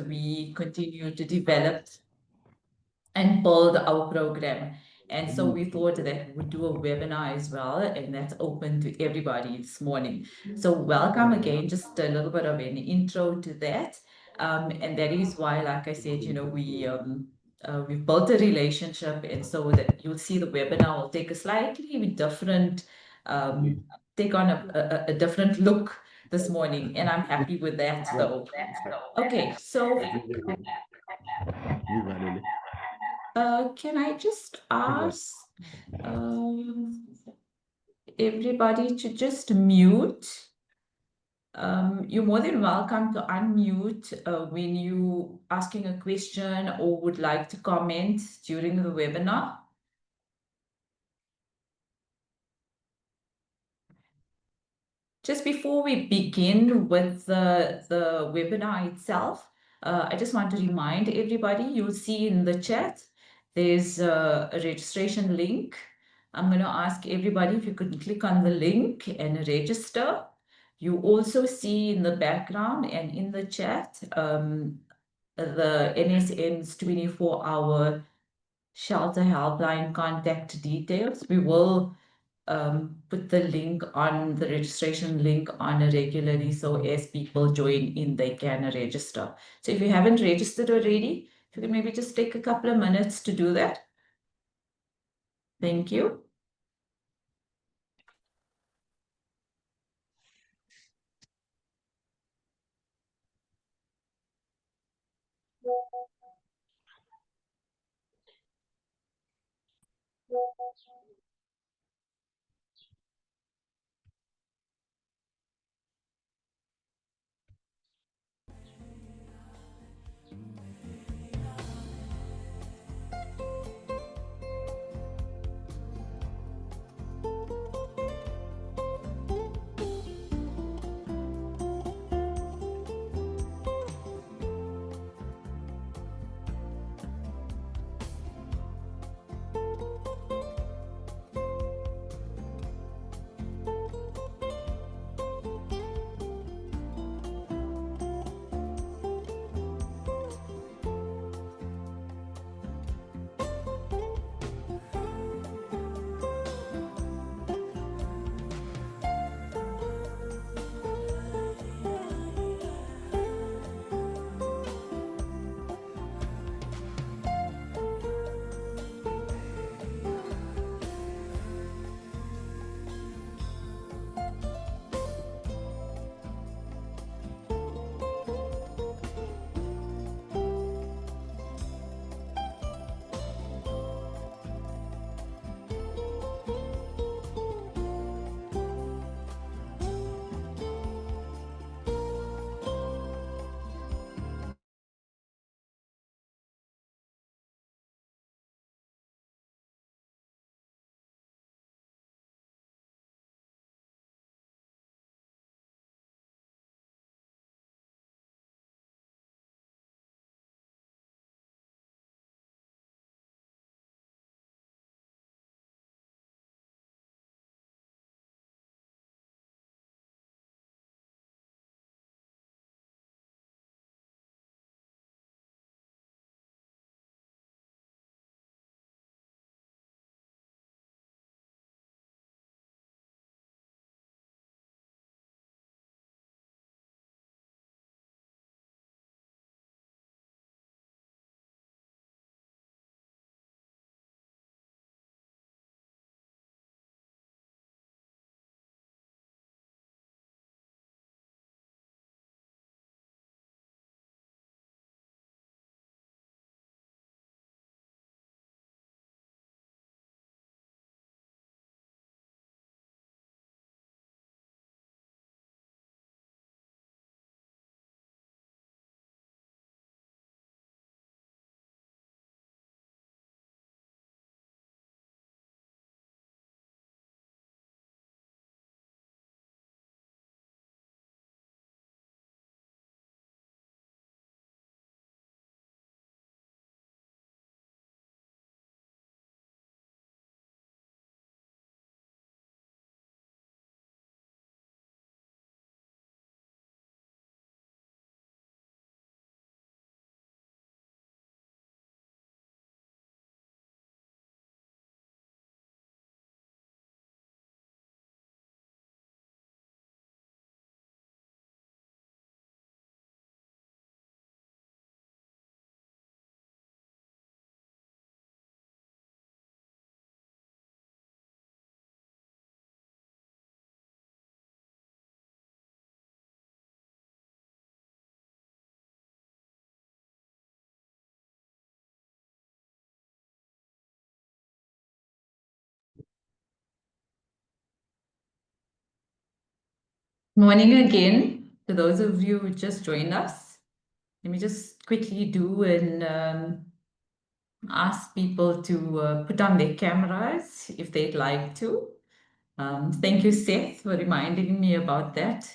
we continue to develop and build our program. And so we thought that we'd do a webinar as well, and that's open to everybody this morning. So welcome again, just a little bit of an intro to that. And that is why, like I said, we've built a relationship, and so that you'll see the webinar will take a slightly different, take on a different look this morning, and I'm happy with that. So, okay, so can I just ask um, everybody to just mute? You're more than welcome to unmute when you asking a question or would like to comment during the webinar. Just before we begin with the webinar itself, I just want to remind everybody, you'll see in the chat, there's a registration link. I'm going to ask everybody if you could click on the link and register. You also see in the background and in the chat the NSM's 24-hour shelter helpline contact details. We will put the link on the registration link on a regularly so as people join in, they can register. So if you haven't registered already, if you can maybe just take a couple of minutes to do that. Thank you. Morning again to those of you who just joined us. Let me just quickly do and ask people to put on their cameras if they'd like to. Thank you, Seth, for reminding me about that.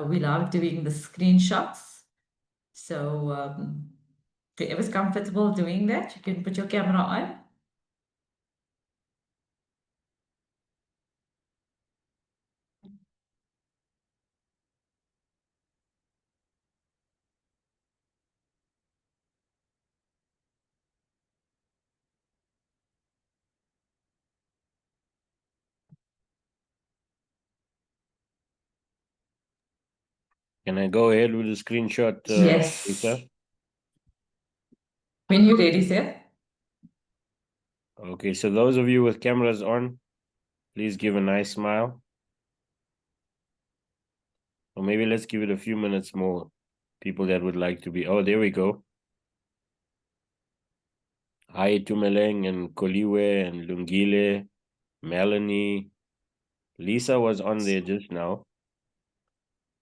We love doing the screenshots. So whoever's comfortable doing that, you can put your camera on. Can I go ahead with the screenshot, Yes. Lisa? When you're ready, Seth. Okay, so those of you with cameras on, please give a nice smile. Or maybe let's give it a few minutes more. People that would like to be. Oh, there we go. Hi, Tumeleng and Koliwe and Lungile, Melanie. Lisa was on there just now.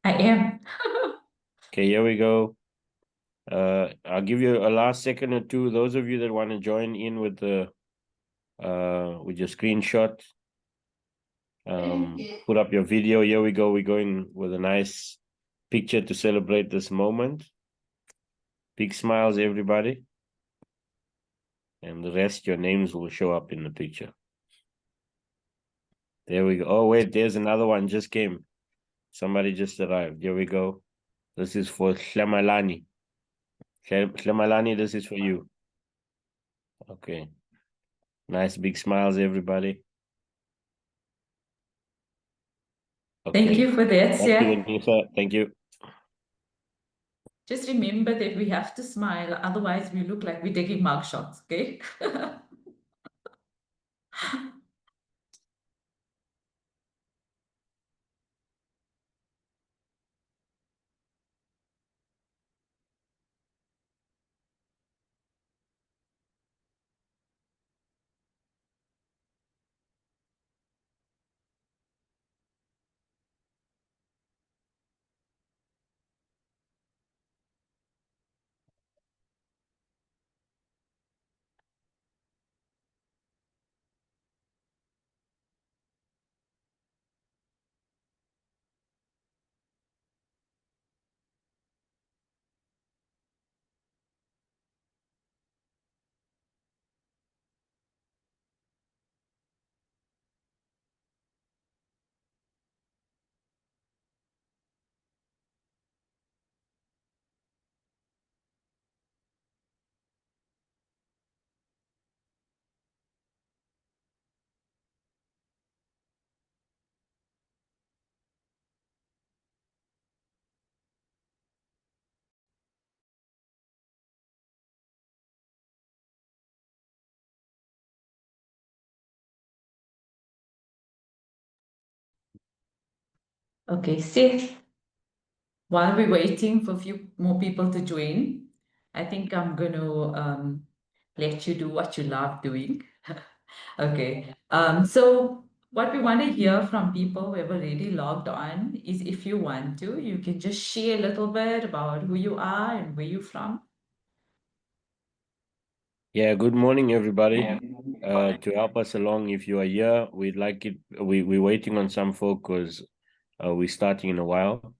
I am. Okay, here we go. I'll give you a last second or two. Those of you that want to join in with the with your screenshot, put up your video. Here we go. We're going with a nice picture to celebrate this moment. Big smiles, everybody. And the rest, your names will show up in the picture. There we go. Oh, wait, there's another one just came. Somebody just arrived. Here we go. This is for Shlemalani. Shlemalani, this is for you. Okay. Nice big smiles, everybody. Okay. Thank you for that, Back to Seth. you, Nisa. Thank you. Just remember that we have to smile, otherwise we look like we're taking mug shots, okay? Okay, Seth, while we're waiting for a few more people to join, I think I'm going to let you do what you love doing. Okay. So what we want to hear from people who have already logged on is if you want to, you can just share a little bit about who you are and where you're from. Yeah, good morning, everybody. To help us along, if you are here, we'd like it. We're waiting on some folk because we're starting in a while.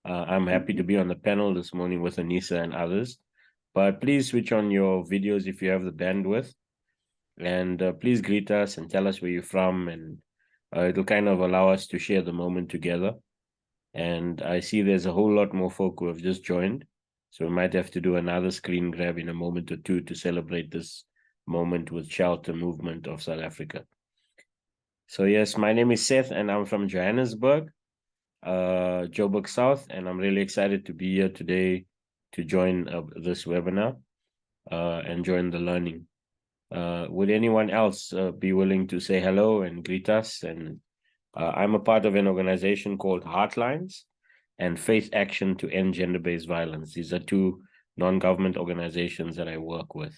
I'm happy to be on the panel this morning with Anissa and others. But please switch on your videos if you have the bandwidth. And please greet us and tell us where you're from. And it'll kind of allow us to share the moment together. And I see there's a whole lot more folk who have just joined. So we might have to do another screen grab in a moment or two to celebrate this moment with shelter movement of South Africa. So yes, my name is Seth and I'm from Johannesburg, Joburg South, and I'm really excited to be here today to join this webinar and join the learning. Would anyone else be willing to say hello and greet us? And I'm a part of an organization called Heartlines and Faith Action to End Gender-Based Violence. These are two non-government organizations that I work with.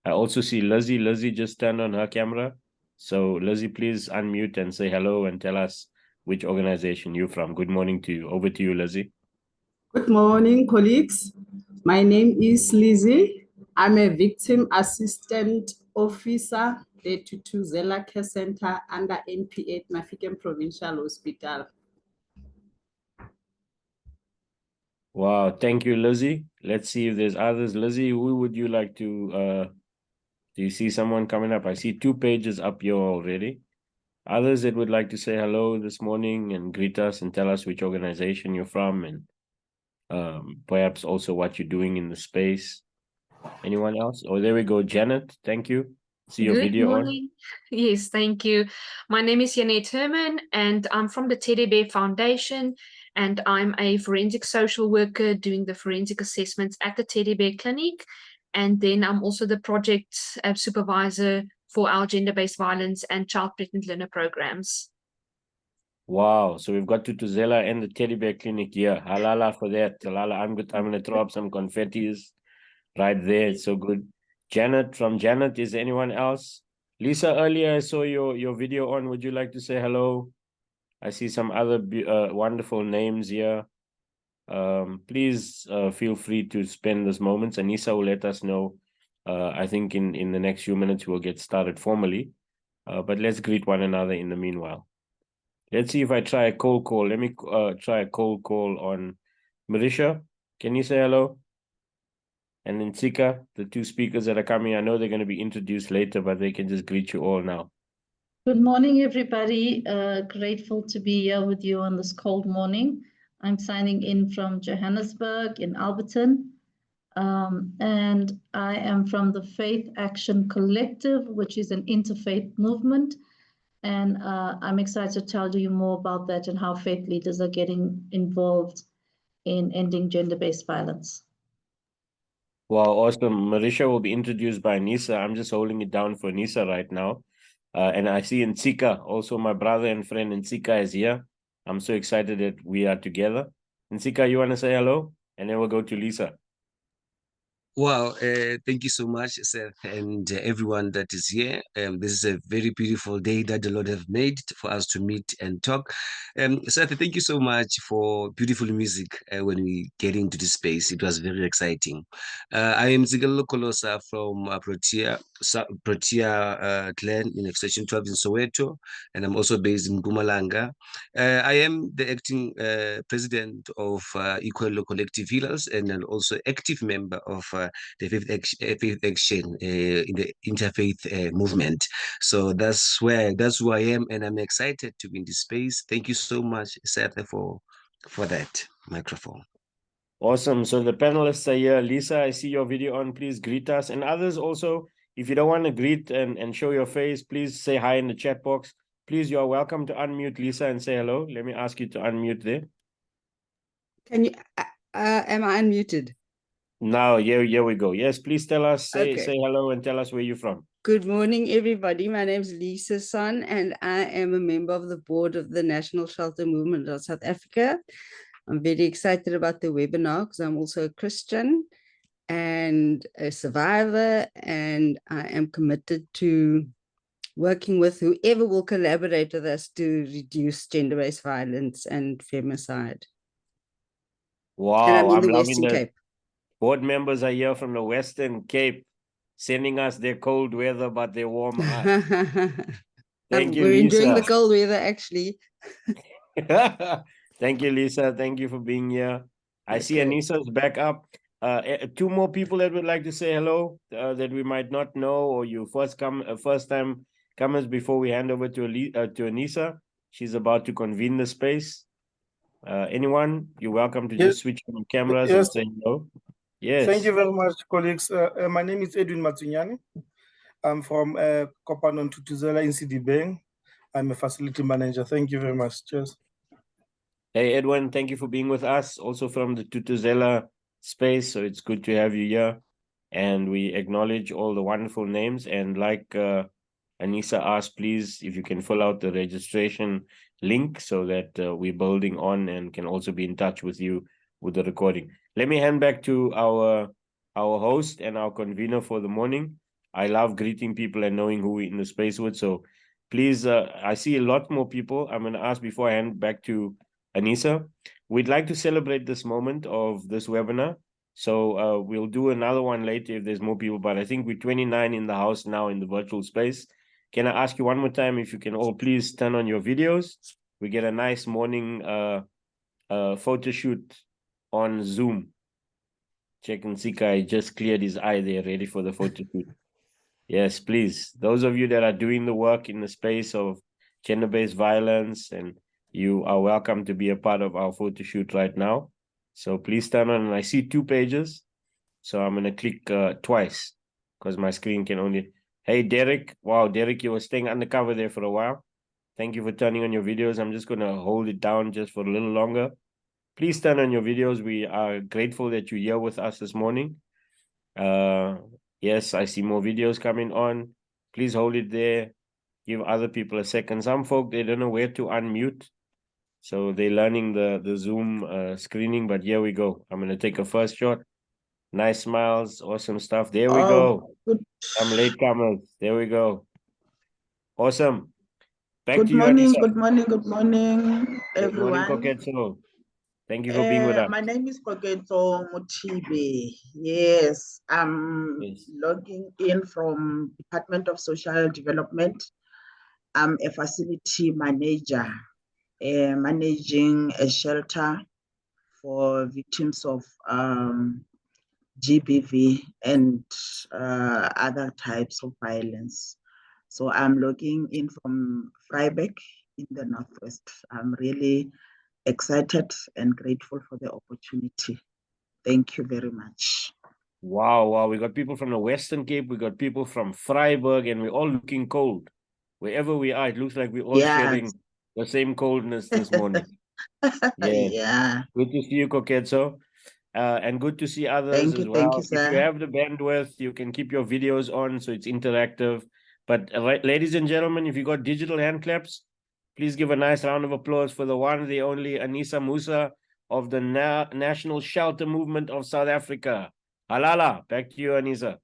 I also see Lizzie. Lizzie just turned on her camera. So Lizzie, please unmute and say hello and tell us which organization you're from. Good morning to you. Over to you, Lizzie. Good morning, colleagues. My name is Lizzie. I'm a victim assistant officer at Tutuzela Care Center under NP8 Mafikeng Provincial Hospital. Wow, thank you, Lizzie. Let's see if there's others. Lizzie, who would you like to do you see someone coming up? I see 2 pages up here already. Others that would like to say hello this morning and greet us and tell us which organization you're from and perhaps also what you're doing in the space. Anyone else? Oh, there we go. Janet, thank you. See your Good video morning. Yes, thank you. My name is Janet Herman, and I'm from the Teddy Bear Foundation, and I'm a forensic social worker doing the forensic assessments at the Teddy Bear Clinic. And then I'm also the project supervisor for our gender-based violence and child pregnant learner programs. Wow. So we've got Tutuzela and the Teddy Bear Clinic here. Halala for that. Halala, I'm gonna throw up some confettis right there. It's so good. Janet, from Janet, is there anyone else? Lisa, earlier I saw your video on. Would you like to say hello? I see some other wonderful names here. Please feel free to spend those moments. Anissa will let us know. I think in the next few minutes we'll get started formally. But let's greet one another in the meanwhile. Let's see if I try a cold call. Let me try a cold call on Marisha. Can you say hello? And then Sika, the 2 speakers that are coming. I know they're going to be introduced later, but they can just greet you all now. Good morning, everybody. Grateful to be here with you on this cold morning. I'm signing in from Johannesburg in Alberton. And I am from the Faith Action Collective, which is an interfaith movement. And I'm excited to tell you more about that and how faith leaders are getting involved in ending gender-based violence. Wow, awesome. Marisha will be introduced by Nisa. I'm just holding it down for Nisa right now. And I see Nsika, also my brother and friend Nsika is here. I'm so excited that we are together. Nsika, you want to say hello? And then we'll go to Lisa. Wow, thank you so much, Seth, and everyone that is here. This is a very beautiful day that the Lord have made for us to meet and talk. Seth, thank you so much for beautiful music when we get into this space. It was very exciting. I am Zigalo Kolosa from Protea clan in Extension 12 in Soweto, and I'm also based in Mpumalanga. I am the acting president of Equal Collective Healers and also active member of the Faith Action in the interfaith movement. So that's who I am, and I'm excited to be in this space. Thank you so much, Seth, for that microphone. Awesome. So the panelists are here. Lisa, I see your video on. Please greet us. And others also, if you don't want to greet and show your face, please say hi in the chat box. Please, you are welcome to unmute Lisa and say hello. Let me ask you to unmute there. Can you, am I unmuted? Now, here we go. Yes, please tell us, say hello and tell us where you're from. Good morning, everybody. My name is Lisa Son, and I am a member of the board of the National Shelter Movement of South Africa. I'm very excited about the webinar because I'm also a Christian and a survivor, and I am committed to working with whoever will collaborate with us to reduce gender-based violence and femicide. Wow, and I'm in the loving Western that. Cape. Board members are here from the Western Cape, sending us their cold weather, but their warm heart. Thank you, We're enjoying the Lisa. cold weather, actually. Thank you, Lisa. Thank you for being here. I see Anissa's back up. 2 more people that would like to say hello that we might not know, or you first time comers before we hand over to Anissa. She's about to convene the space. Anyone? You're welcome to just switch on cameras and say hello. Yes. Thank you very much, colleagues. My name is Edwin Matsunyani. I'm from Kopanon Tutuzela in CDB. I'm a facility manager. Thank you very much. Cheers. Hey, Edwin, thank you for being with us, also from the Tutuzela space. So it's good to have you here. And we acknowledge all the wonderful names. And like Anissa asked, please, if you can fill out the registration link so that we're building on and can also be in touch with you with the recording. Let me hand back to our host and our convener for the morning. I love greeting people and knowing who we're in the space with. So please, I see a lot more people. I'm going to ask before I hand back to Anissa. We'd like to celebrate this moment of this webinar. So we'll do another one later if there's more people, but I think we're 29 in the house now in the virtual space. Can I ask you one more time if you can all please turn on your videos? We get a nice morning photo shoot on Zoom. Check and Sika just cleared his eye there, ready for the photo shoot. Yes, please. Those of you that are doing the work in the space of gender-based violence, and you are welcome to be a part of our photo shoot right now. So please turn on, and I see 2 pages. So I'm going to click twice because my screen can only... Hey, Derek. Wow, Derek, you were staying undercover there for a while. Thank you for turning on your videos. I'm just going to hold it down just for a little longer. Please turn on your videos. We are grateful that you're here with us this morning. Yes, I see more videos coming on. Please hold it there. Give other people a second. Some folk, they don't know where to unmute. So they're learning the Zoom screening, but here we go. I'm going to take a first shot. Nice smiles, awesome stuff. There we go. Good, Some latecomers. There we go. Awesome. Back good to you, morning, Anissa. good morning, good morning, Good morning, everyone. Koketso. Thank you for being with us. My name is Koketso Mutibe. Yes, I'm Yes. logging in from Department of Social Development. I'm a facility manager, managing a shelter for victims of GBV and other types of violence. So I'm logging in from Vryburg in the Northwest. I'm really excited and grateful for the opportunity. Thank you very much. Wow, wow. We got people from the Western Cape, we got people from Vryburg, and we're all looking cold. Wherever we are, it looks like we're all sharing the same coldness this morning. Yeah. Yeah. Good to see you, Koketso. And good to see others Thank as you, well. If sir. you have the bandwidth, you can keep your videos on so it's interactive. But ladies and gentlemen, if you got digital hand claps, please give a nice round of applause for the one, the only Anissa Musa of the National Shelter Movement of South Africa. Halala, back to you, Anissa.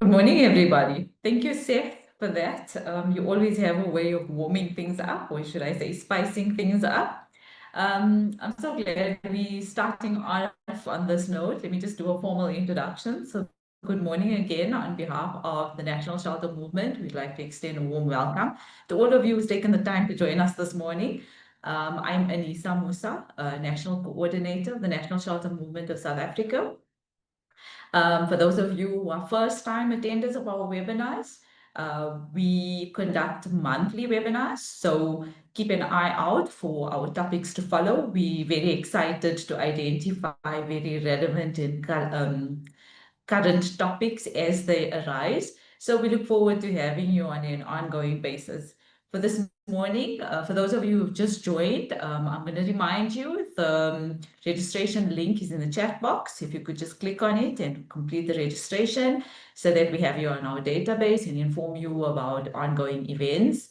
Good morning, everybody. Thank you, Seth, for that. You always have a way of warming things up, or should I say spicing things up. I'm so glad we're starting off on this note. Let me just do a formal introduction. So good morning again on behalf of the National Shelter Movement. We'd like to extend a warm welcome to all of you who's taken the time to join us this morning. I'm Anissa Musa, National Coordinator of the National Shelter Movement of South Africa. For those of you who are first-time attenders of our webinars, we conduct monthly webinars, so keep an eye out for our topics to follow. We're very excited to identify very relevant and current topics as they arise. So we look forward to having you on an ongoing basis. For this morning, for those of you who've just joined, I'm going to remind you the registration link is in the chat box. If you could just click on it and complete the registration so that we have you on our database and inform you about ongoing events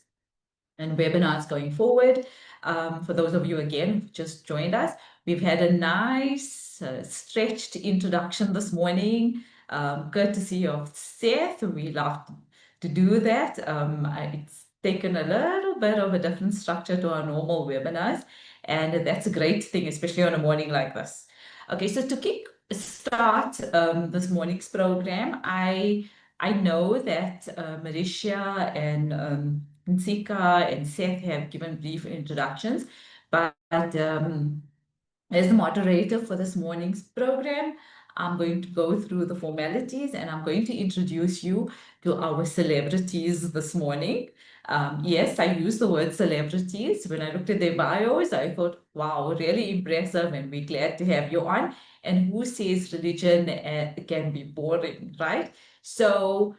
and webinars going forward. For those of you, again, who've just joined us, we've had a nice stretched introduction this morning, courtesy of Seth. We love to do that. It's taken a little bit of a different structure to our normal webinars, and that's a great thing, especially on a morning like this. Okay, so to start this morning's program, I know that Marisha and Nsika and Seth have given brief introductions, but as the moderator for this morning's program, I'm going to go through the formalities and I'm going to introduce you to our celebrities this morning. Yes, I use the word celebrities. When I looked at their bios, I thought, wow, really impressive, and we're glad to have you on. And who says religion can be boring, right? So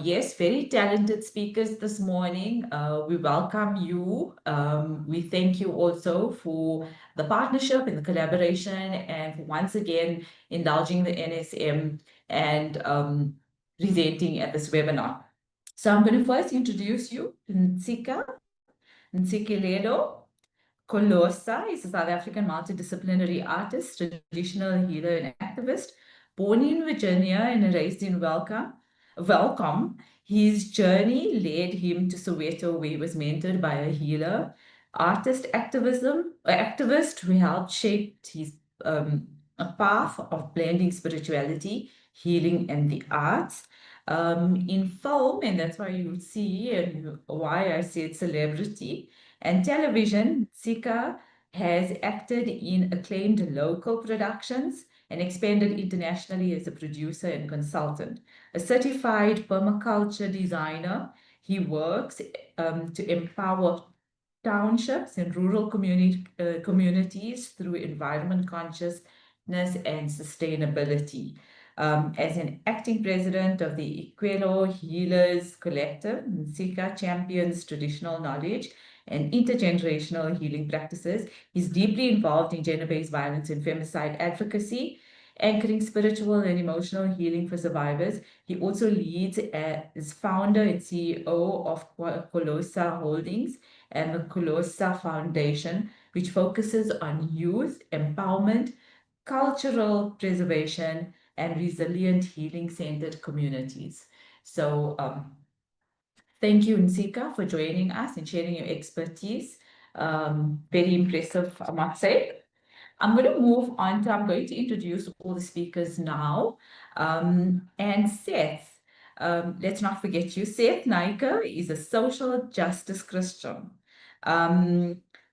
yes, very talented speakers this morning. We welcome you. We thank you also for the partnership and the collaboration and for once again indulging the NSM and presenting at this webinar. So I'm going to first introduce you to Ntsikelelo. Kolosa is a South African multidisciplinary artist, traditional healer, and activist. Born in Virginia and raised in Welcome, his journey led him to Soweto, where he was mentored by a healer, activist who helped shape his a path of blending spirituality, healing, and the arts. In film, and that's why you see and why I said celebrity, and television, Sika has acted in acclaimed local productions and expanded internationally as a producer and consultant. A certified permaculture designer, he works to empower townships and rural communities through environment consciousness and sustainability. As an acting president of the Ikwelo Healers Collective, Sika champions traditional knowledge and intergenerational healing practices. He's deeply involved in gender-based violence and femicide advocacy, anchoring spiritual and emotional healing for survivors. He also leads as founder and CEO of Kolosa Holdings and the Kolosa Foundation, which focuses on youth empowerment, cultural preservation, and resilient healing-centered communities. So thank you, Nsika, for joining us and sharing your expertise. Very impressive, I must say. I'm going to introduce all the speakers now. And Seth, let's not forget you. Seth Naika is a social justice Christian.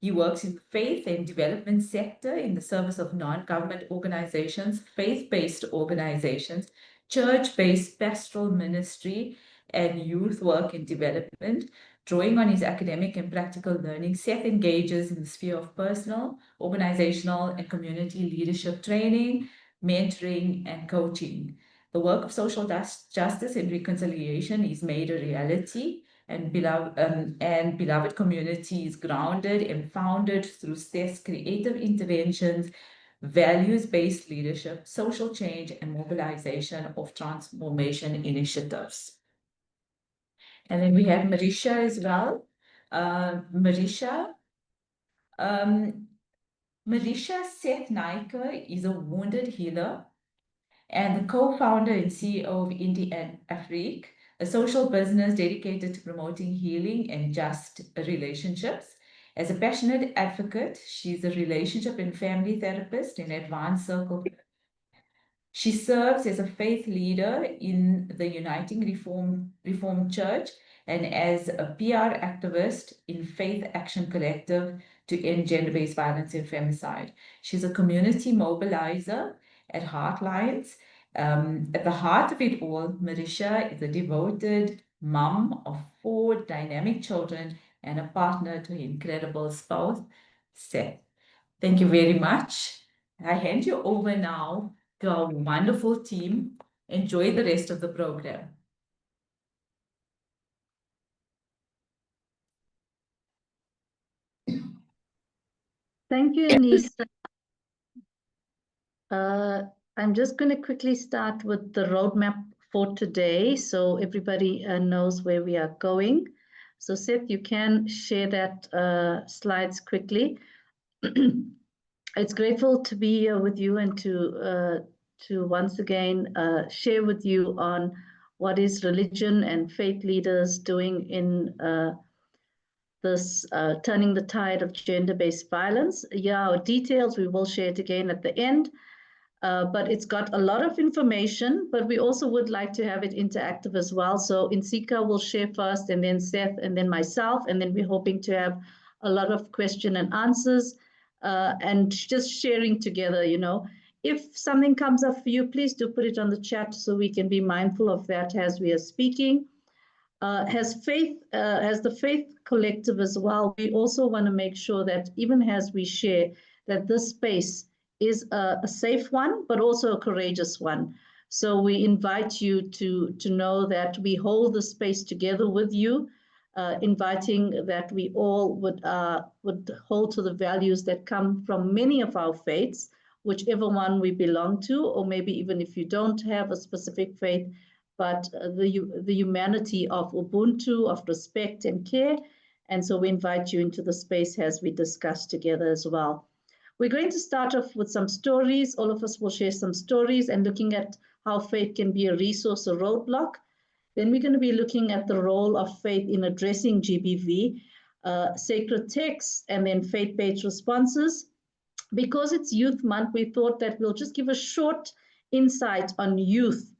He works in the faith and development sector in the service of non-government organizations, faith-based organizations, church-based pastoral ministry, and youth work and development. Drawing on his academic and practical learning, Seth engages in the sphere of personal, organizational, and community leadership training, mentoring, and coaching. The work of social justice and reconciliation is made a reality, and beloved community is grounded and founded through Seth's creative interventions, values-based leadership, social change, and mobilization of transformation initiatives. And then we have Marisha as well. Marisha Seth Naika is a wounded healer and the co-founder and CEO of Indie and Afrique, a social business dedicated to promoting healing and just relationships. As a passionate advocate, she's a relationship and family therapist in Advanced Circle. She serves as a faith leader in the Uniting Reformed Church and as a PR activist in Faith Action Collective to end gender-based violence and femicide. She's a community mobilizer at Heartlines. At the heart of it all, Marisha is a devoted mom of 4 dynamic children and a partner to her incredible spouse, Seth. Thank you very much. I hand you over now to our wonderful team. Enjoy the rest of the program. Thank you, Anissa. I'm just going to quickly start with the roadmap for today so everybody knows where we are going. So Seth, you can share that slides quickly. It's grateful to be here with you and to once again share with you on what is religion and faith leaders doing in this turning the tide of gender-based violence. Yeah, our details, we will share it again at the end. But it's got a lot of information, but we also would like to have it interactive as well. So Insika will share first, and then Seth, and then myself, and then we're hoping to have a lot of question and answers and just sharing together, you know. If something comes up for you, please do put it on the chat so we can be mindful of that as we are speaking. As the faith collective as well, we also want to make sure that even as we share, that this space is a safe one, but also a courageous one. So we invite you to know that we hold the space together with you, inviting that we all would hold to the values that come from many of our faiths, whichever one we belong to, or maybe even if you don't have a specific faith, but the humanity of Ubuntu, of respect and care, And so we invite you into the space as we discuss together as well. We're going to start off with some stories. All of us will share some stories and looking at how faith can be a resource or roadblock. Then we're going to be looking at the role of faith in addressing GBV, sacred texts, and then faith-based responses. Because it's Youth Month, we thought that we'll just give a short insight on youth,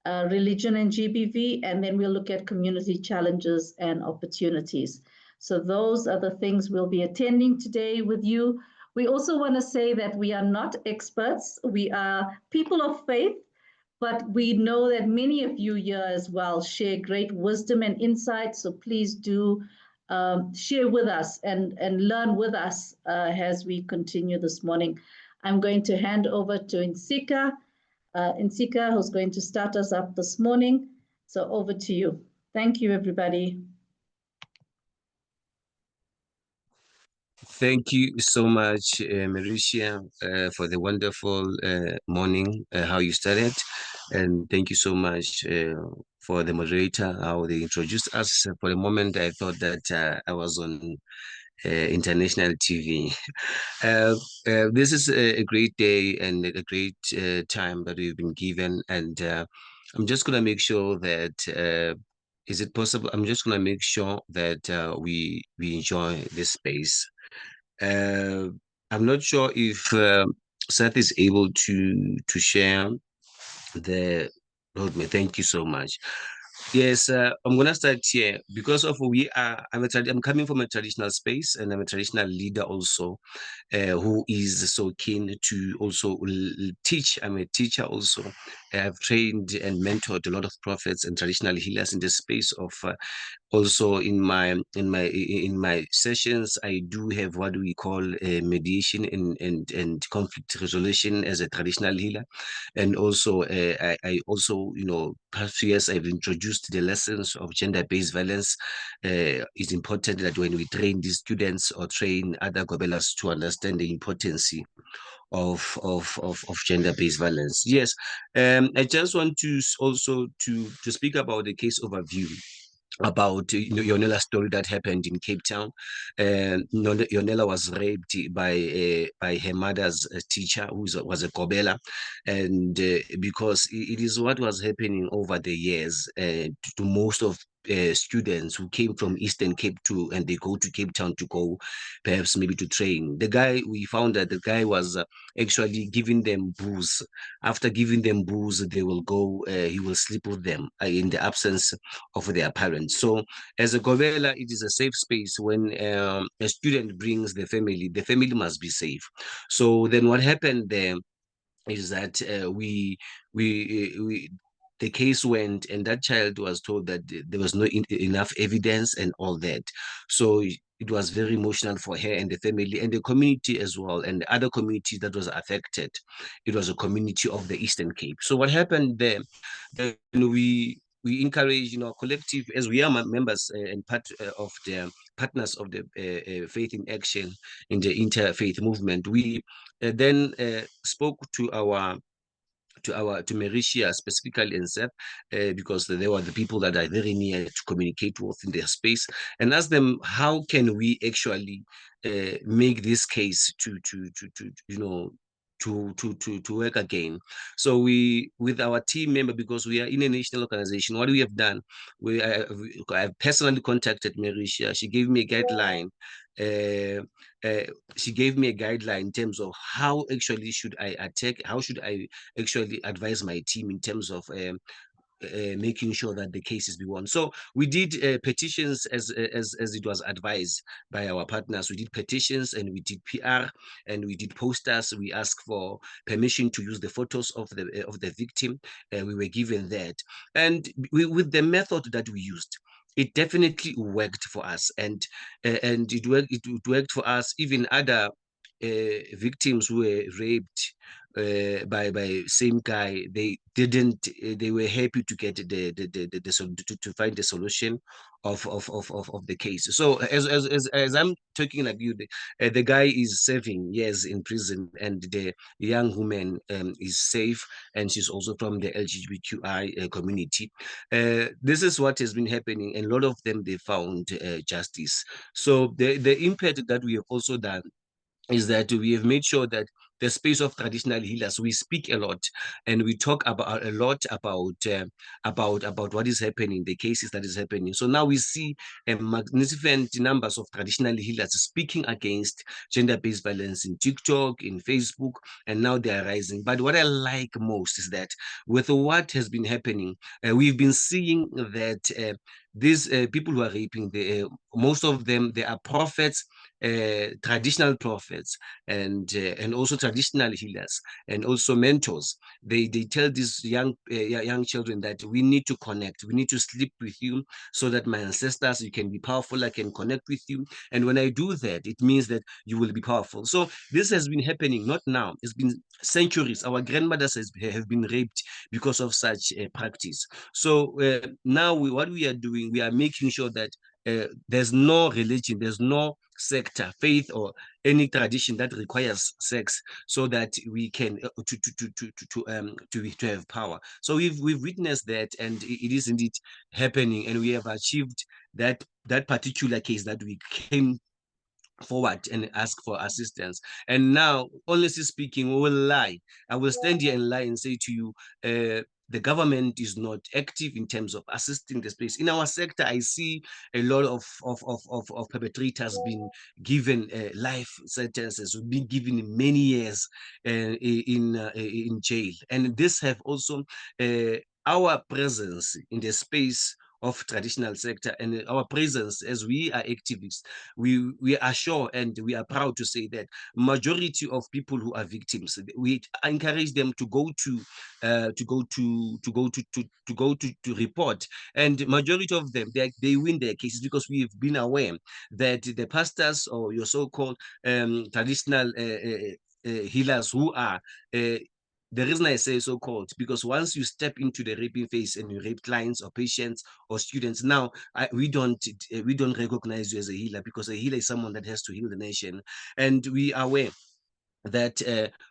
religion, and GBV, and then we'll look at community challenges and opportunities. So those are the things we'll be attending today with you. We also want to say that we are not experts. We are people of faith, but we know that many of you here as well share great wisdom and insight. So please do share with us and learn with us as we continue this morning. I'm going to hand over to Insika, who's going to start us up this morning. So over to you. Thank you, everybody. Thank you so much, Mauricia, for the wonderful morning, how you started. And thank you so much for the moderator, how they introduced us. For a moment, I thought that I was on international TV. This is a great day and a great time that we've been given. And I'm just going to make sure that, is it possible? I'm just going to make sure that we enjoy this space. I'm not sure if Seth is able to share the roadmap. Thank you so much. Yes, I'm gonna start here because of I'm coming from a traditional space and I'm a traditional leader also, who is so keen to also teach. I'm a teacher also. I've trained and mentored a lot of prophets and traditional healers in the space of also in my sessions. I do have what we call mediation and conflict resolution as a traditional healer, and also I also, you know, past years I've introduced the lessons of gender-based violence. It's important that when we train these students or train other gobelas to understand the importance of gender-based violence. Yes, I just want to also to speak about the case overview about Yonella's story that happened in Cape Town. Yonella was raped by her mother's teacher, who was a Kobela, and because it is what was happening over the years to most of students who came from Eastern Cape and they go to Cape Town to go perhaps maybe to train. We found that the guy was actually giving them booze. After giving them booze, they will go, he will sleep with them in the absence of their parents. So as a Govela, it is a safe space. When a student brings the family must be safe. So then what happened there is that the case went and that child was told that there was no enough evidence and all that. So it was very emotional for her and the family and the community as well, and the other community that was affected. It was a community of the Eastern Cape. So what happened there, then we encourage, you know, collective, as we are members and part of the partners of the Faith in Action in the interfaith movement. We then spoke to Mauritia specifically and Seth, because they were the people that are very near to communicate with in their space, and ask them how can we actually make this case to you know to work again. So we, with our team member, because we are in a national organization, what we have done, I personally contacted Mauritia. She gave me a guideline. She gave me a guideline in terms of how actually should I attack, how should I actually advise my team in terms of making sure that the cases be won. So we did petitions as it was advised by our partners. We did petitions and we did PR and we did posters. We asked for permission to use the photos of the victim. We were given that, and with the method that we used, it definitely worked for us, and it worked for us. Even other victims who were raped by same guy. They didn't. They were happy to get to find the solution of the case. So as I'm talking like you, the guy is serving years in prison, and the young woman is safe, and she's also from the LGBTQI community. This is what has been happening, and a lot of them they found justice. So the impact that we have also done is that we have made sure that the space of traditional healers, we speak a lot and we talk about a lot about what is happening, the cases that is happening. So now we see a magnificent numbers of traditional healers speaking against gender-based violence in TikTok, in Facebook, and now they are rising. But what I like most is that with what has been happening, we've been seeing that these people who are raping, most of them, they are prophets, traditional prophets, and also traditional healers, and also mentors. They tell these young children that we need to connect, we need to sleep with you, so that my ancestors, you can be powerful, I can connect with you, and when I do that, it means that you will be powerful. So this has been happening not now, it's been centuries. Our grandmothers have been raped because of such a practice. So now what we are doing, we are making sure that there's no religion, there's no sector, faith, or any tradition that requires sex, so that we can to have power. So we've witnessed that, and it is indeed happening, and we have achieved that particular case that we came forward and ask for assistance. And now, honestly speaking, we will lie. I will stand here and lie and say to you, the government is not active in terms of assisting the space. In our sector, I see a lot of perpetrators being given life sentences, being given many years in jail. And this have also our presence in the space of traditional sector, and our presence as we are activists, we are sure and we are proud to say that majority of people who are victims, we encourage them to go to report, and majority of them, they win their cases, because we've been aware that the pastors, or your so-called traditional healers, who are the reason I say so-called, because once you step into the raping phase and you rape clients or patients or students, now we don't recognize you as a healer, because a healer is someone that has to heal the nation. And we are aware that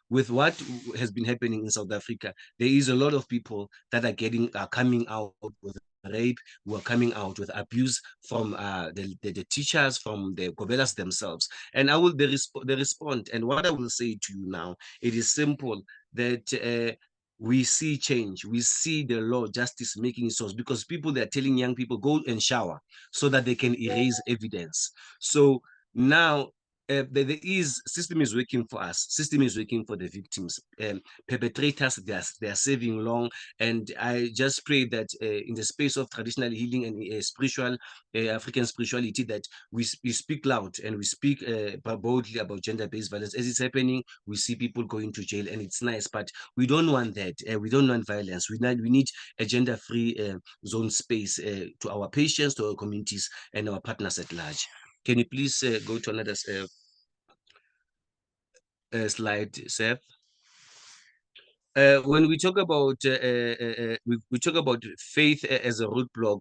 with what has been happening in South Africa, there is a lot of people that are coming out with rape, who are coming out with abuse from the teachers, from the gobelas themselves. And I will respond. And what I will say to you now, it is simple, that we see change, we see the law justice making its source, because people, they're telling young people, go and shower so that they can erase evidence. So now the system is working for us, system is working for the victims. Perpetrators, they are saving long, and I just pray that in the space of traditional healing and spiritual African spirituality, that we speak loud and we speak boldly about gender-based violence. As it's happening, we see people going to jail, and it's nice, but we don't want that. We don't want violence. We need a gender-free zone space to our patients, to our communities, and our partners at large. Can you please go to another slide, Seth? When we talk about we talk about faith as a roadblock,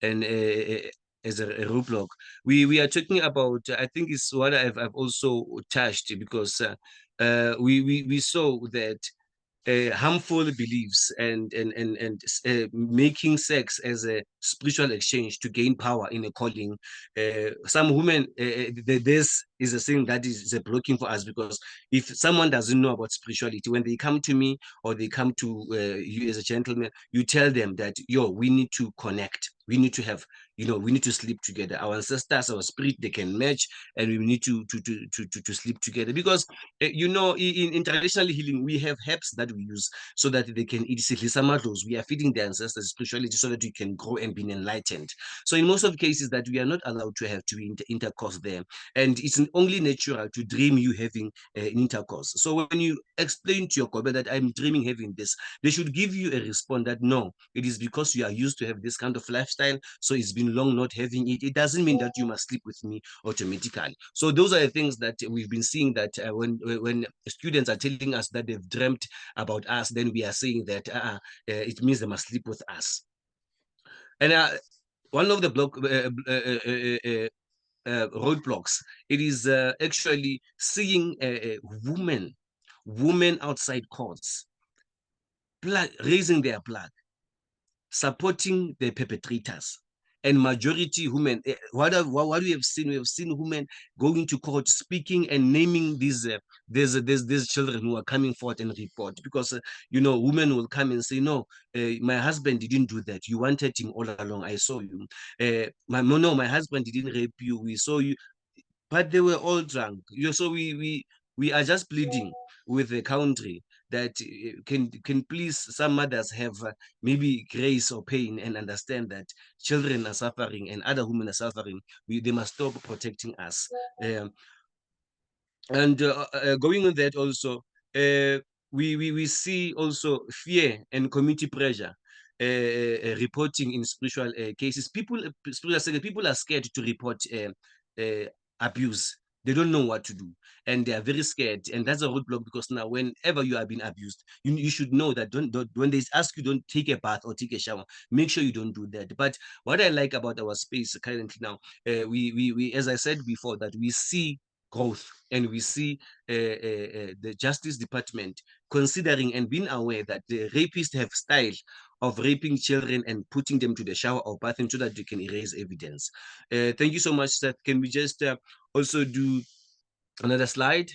and as a roadblock, we are talking about, I think it's what I've also touched, because we saw that harmful beliefs and making sex as a spiritual exchange to gain power in a calling. Some women, this is a thing that is a blocking for us, because if someone doesn't know about spirituality, when they come to me, or they come to you as a gentleman, you tell them that, yo, we need to connect, we need to have, we need to sleep together. Our ancestors, our spirit, they can match, and we need to sleep together, because in traditional healing, we have herbs that we use so that they can eat samados. We are feeding the ancestors spirituality so that we can grow and be enlightened. So in most of the cases that we are not allowed to have to intercourse there, and it's only natural to dream you having an intercourse. So when you explain to your Kobe that I'm dreaming having this, they should give you a response that no, it is because you are used to have this kind of lifestyle, so it's been been long not having it, it doesn't mean that you must sleep with me automatically. So those are the things that we've been seeing, that when students are telling us that they've dreamt about us, then we are saying that it means they must sleep with us. And one of the roadblocks, it is actually seeing women outside courts, raising their flag, supporting the perpetrators, and majority women. What we have seen? We have seen women going to court, speaking and naming these children who are coming forth and report, because women will come and say, no, my husband didn't do that. You wanted him all along. I saw you. My husband didn't rape you. We saw you. But they were all drunk. So we are just pleading with the country that can please some mothers have maybe grace or pain and understand that children are suffering and other women are suffering. They must stop protecting us. And going on that also, we see also fear and community pressure. Reporting in spiritual cases, people are scared to report abuse. They don't know what to do, and they are very scared, and that's a roadblock, because now whenever you are being abused, you should know that don't when they ask you, don't take a bath or take a shower, make sure you don't do that. But what I like about our space currently now, we as I said before, that we see growth, and we see the Justice Department considering and being aware that the rapists have style of raping children and putting them to the shower or bathroom so that they can erase evidence. Thank you so much, Seth. Can we just also do another slide?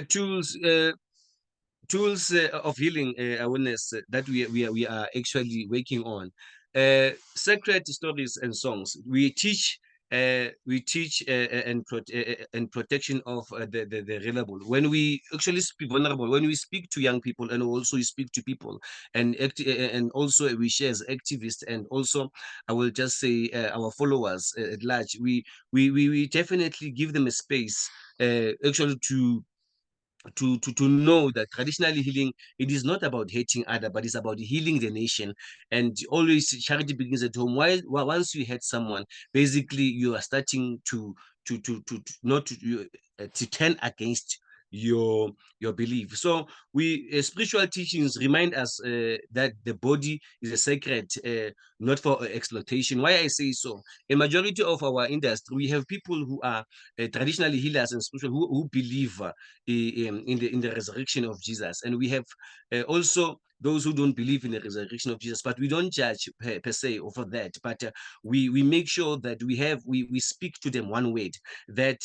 Tools of healing awareness that we are actually working on. Sacred stories and songs. We teach and protection of the reliable. When we actually speak vulnerable, when we speak to young people, and also we speak to people, and also we share as activists, and also I will just say our followers at large, we definitely give them a space actually to know that traditional healing, it is not about hating other, but it's about healing the nation. And always charity begins at home. Once you hurt someone, basically you are starting to not to turn against your belief. So spiritual teachings remind us that the body is a sacred, not for exploitation. Why I say so? In majority of our industry, we have people who are traditionally healers and spiritual who believe in the resurrection of Jesus, and we have also those who don't believe in the resurrection of Jesus, but we don't judge per se over that. But we make sure that we speak to them one word, that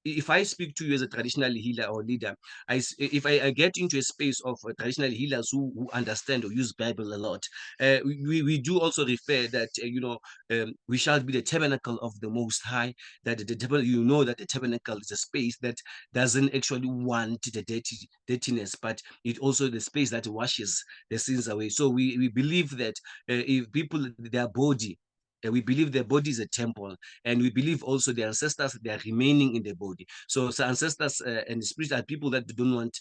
if I speak to you as a traditional healer or leader, if I get into a space of traditional healers who understand or use Bible a lot, we do also refer that we shall be the tabernacle of the Most High. That the that the tabernacle is a space that doesn't actually want the dirtiness, but it also the space that washes the sins away. So we believe that if people, their body, we believe their body is a temple, and we believe also the ancestors, they are remaining in the body. So ancestors and the spirits are people that don't want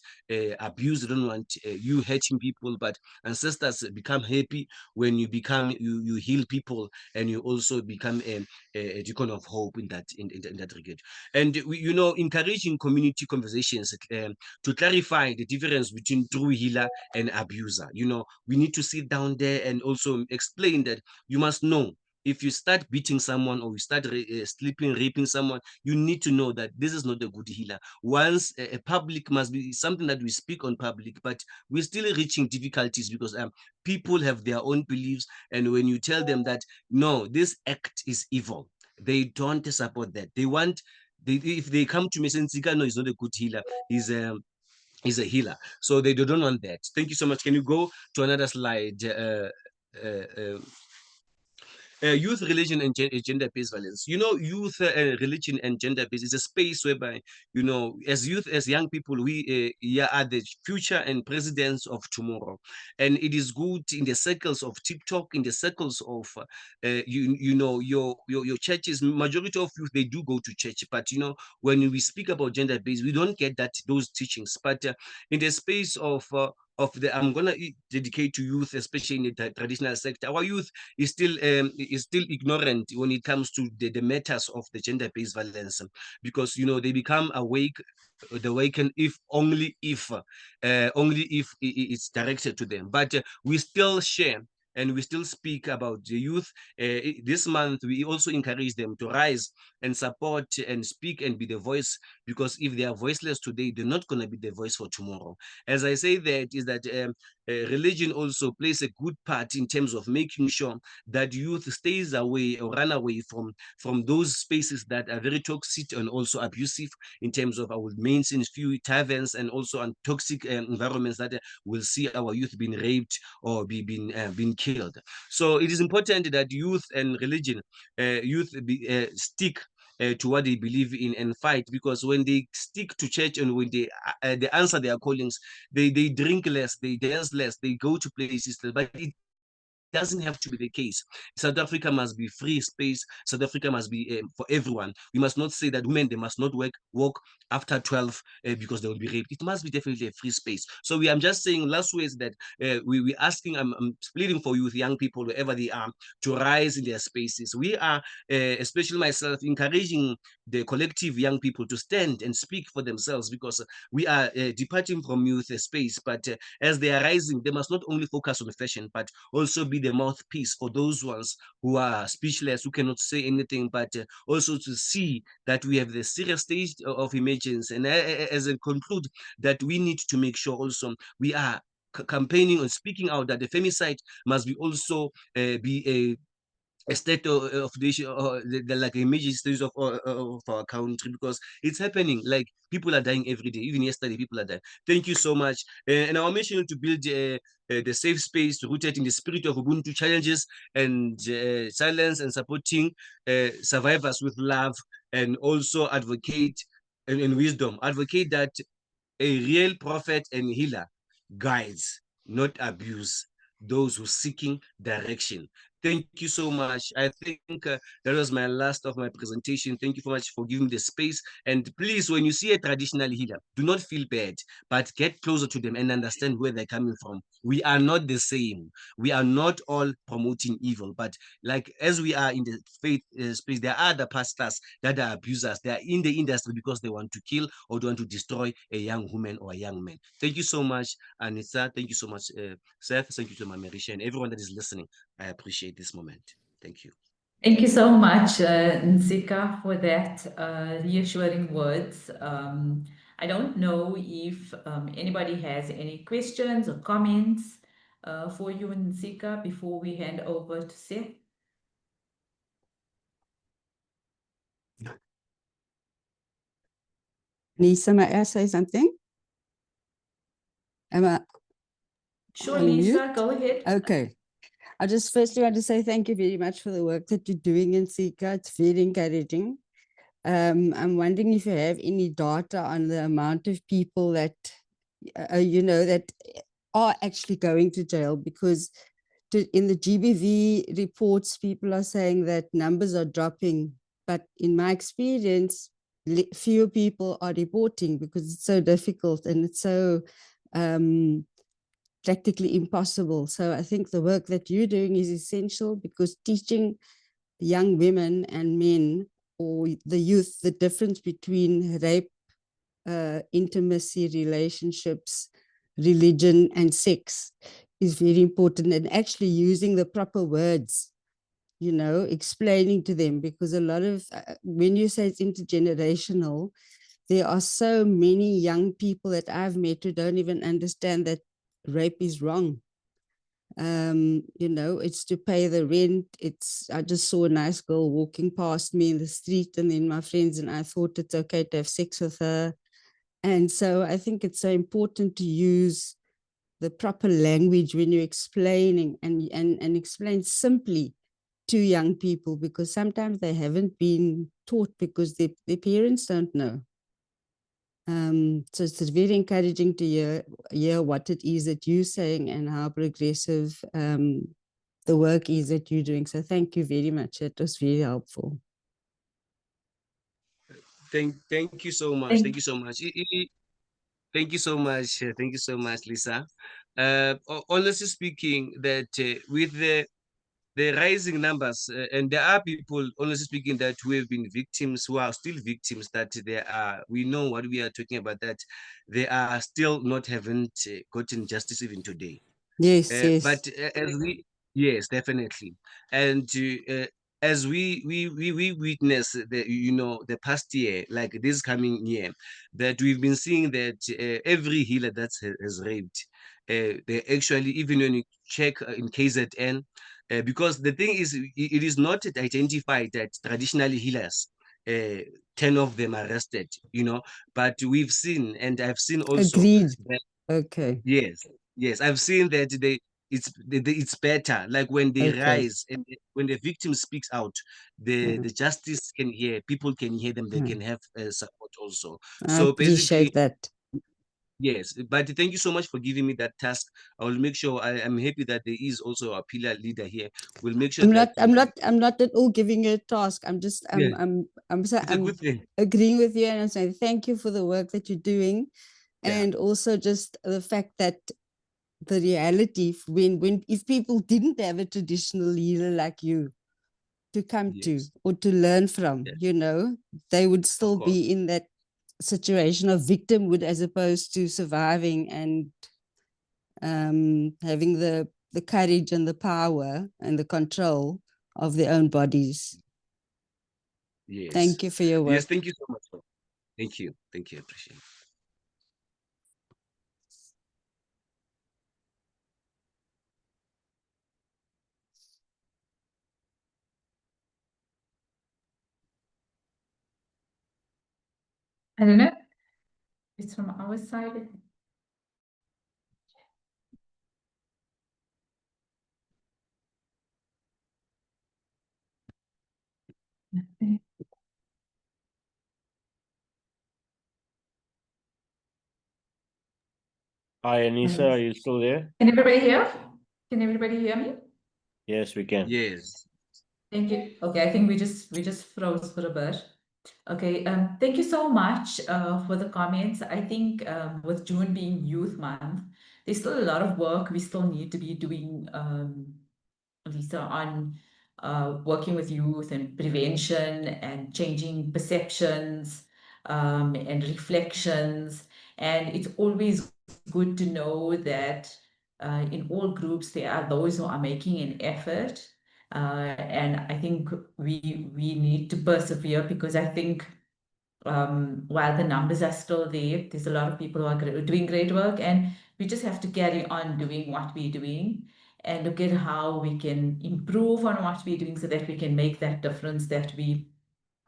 abuse, don't want you hurting people, but ancestors become happy when you heal people, and you also become a beacon of hope in that regard. And we, encouraging community conversations to clarify the difference between true healer and abuser. We need to sit down there and also explain that you must know, if you start beating someone or you start sleeping, raping someone, you need to know that this is not a good healer. Once a public must be something that we speak on public, but we're still reaching difficulties because people have their own beliefs. And when you tell them that, no, this act is evil, they don't support that. If they come to me saying, no, he's not a good healer, he's a healer. So they don't want that. Thank you so much. Can you go to another slide? Youth, religion, and gender-based violence. Youth, religion, and gender-based is a space whereby, as youth, as young people, we are the future and presidents of tomorrow. And it is good in the circles of TikTok, in the circles of, your churches. Majority of youth, they do go to church, but when we speak about gender-based, we don't get those teachings. But in the space of I'm gonna dedicate to youth, especially in the traditional sector. Our youth is still ignorant when it comes to the matters of the gender-based violence, because they become awaken only if it's directed to them. But we still share and we still speak about the youth. This month, we also encourage them to rise and support and speak and be the voice, because if they are voiceless today, they're not going to be the voice for tomorrow. As I say that, is that religion also plays a good part in terms of making sure that youth stays away or run away from those spaces that are very toxic and also abusive, in terms of, I would mention few taverns and also on toxic environments that will see our youth being raped or being killed. So it is important that youth and religion, stick to what they believe in and fight, because when they stick to church and when they answer their callings, they drink less, they dance less, they go to places, but it doesn't have to be the case. South Africa must be free space. South Africa must be for everyone. We must not say that women, they must not work after 12 because they will be raped. It must be definitely a free space. So I'm just saying last ways that we asking, I'm pleading for youth, young people, wherever they are, to rise in their spaces. We are, especially myself, encouraging the collective young people to stand and speak for themselves, because we are departing from youth space, but as they are rising, they must not only focus on fashion, but also be the mouthpiece for those ones who are speechless, who cannot say anything, but also to see that we have the serious stage of emergence. And as I conclude, that we need to make sure also we are campaigning and speaking out that the femicide must be also be a state of the issue, or like a major stage of our country, because it's happening. Like, people are dying every day. Even yesterday, people are dying. Thank you so much. And our mission to build the safe space rooted in the spirit of Ubuntu challenges and silence, and supporting survivors with love, and also advocate and wisdom. Advocate that a real prophet and healer guides, not abuse those who seeking direction. Thank you so much. I think that was my last of my presentation. Thank you so much for giving the space. And please, when you see a traditional healer, do not feel bad, but get closer to them and understand where they're coming from. We are not the same. We are not all promoting evil, but like as we are in the faith space, there are other pastors that are abusers. They are in the industry because they want to kill or they want to destroy a young woman or a young man. Thank you so much, Anissa. Thank you so much, Seth. Thank you to my Marisha and everyone that is listening. I appreciate this moment. Thank you. Thank you so much, Nsika, for that reassuring words. I don't know if anybody has any questions or comments for you, Nsika, before we hand over to Seth. Lisa, may I say something? Am I Sure, on Lisa, mute? go ahead. Okay. I just firstly want to say thank you very much for the work that you're doing in Sika. It's very encouraging. I'm wondering if you have any data on the amount of people that, that are actually going to jail, because in the GBV reports, people are saying that numbers are dropping, but in my experience, fewer people are reporting because it's so difficult and it's so practically impossible. So I think the work that you're doing is essential, because teaching young women and men, or the youth, the difference between rape, intimacy, relationships, religion, and sex is very important, and actually using the proper words, explaining to them, because a lot of, when you say it's intergenerational, there are so many young people that I've met who don't even understand that rape is wrong. It's to pay the rent. I just saw a nice girl walking past me in the street, and then my friends and I thought it's okay to have sex with her. And so I think it's so important to use the proper language when you're explaining, and explain simply to young people, because sometimes they haven't been taught because their parents don't know. So it's very encouraging to hear what it is that you're saying and how progressive the work is that you're doing. So thank you very much. It was very helpful. Thank you so much. Thank you so much. Thank you so much. Thank you so much, Lisa. Honestly speaking, that with the rising numbers, and there are people, honestly speaking, that who have been victims, who are still victims, that we know what we are talking about, that they are still not haven't gotten justice even today. Yes, yes. But as we, yes, definitely, and as we witness the past year, like this coming year, that we've been seeing that every healer that has raped, they actually, even when you check in KZN, because the thing is, it is not identified that traditionally healers, 10 of them arrested, but we've seen, and I've seen also Agreed. that, Okay. yes, I've seen that it's better. Like when they Okay. rise and when the victim speaks out, the justice can hear. People can hear them. They can have support also. I So basically, appreciate that. yes. But thank you so much for giving me that task. I will make sure. I am happy that there is also a pillar leader here. We'll make sure that I'm not at all giving you a task. I'm just yeah, it's a I'm good thing. agreeing with you, and I'm saying thank you for the work that you're doing. Yeah. And also just the fact that the reality, when if people didn't have a traditional healer like you to come to Yes. or to learn from, Yes. they would still course. be in that situation of victimhood as opposed to surviving and having the courage and the power and the control of their own bodies. Yes. Thank you for your work. Yes. Thank you so much. Thank you. Thank you. I appreciate it. I don't know. It's from our side. Hi, Anissa, are you still there? Can everybody hear? Can everybody hear me? Yes, we can. Yes. Thank you. Okay, I think we just froze for a bit. Okay, thank you so much for the comments. I think with June being Youth Month, there's still a lot of work we still need to be doing, Lisa, on working with youth and prevention and changing perceptions and reflections. And it's always good to know that in all groups there are those who are making an effort. And I think we need to persevere, because I think while the numbers are still there, there's a lot of people who are doing great work, and we just have to carry on doing what we're doing and look at how we can improve on what we're doing so that we can make that difference that we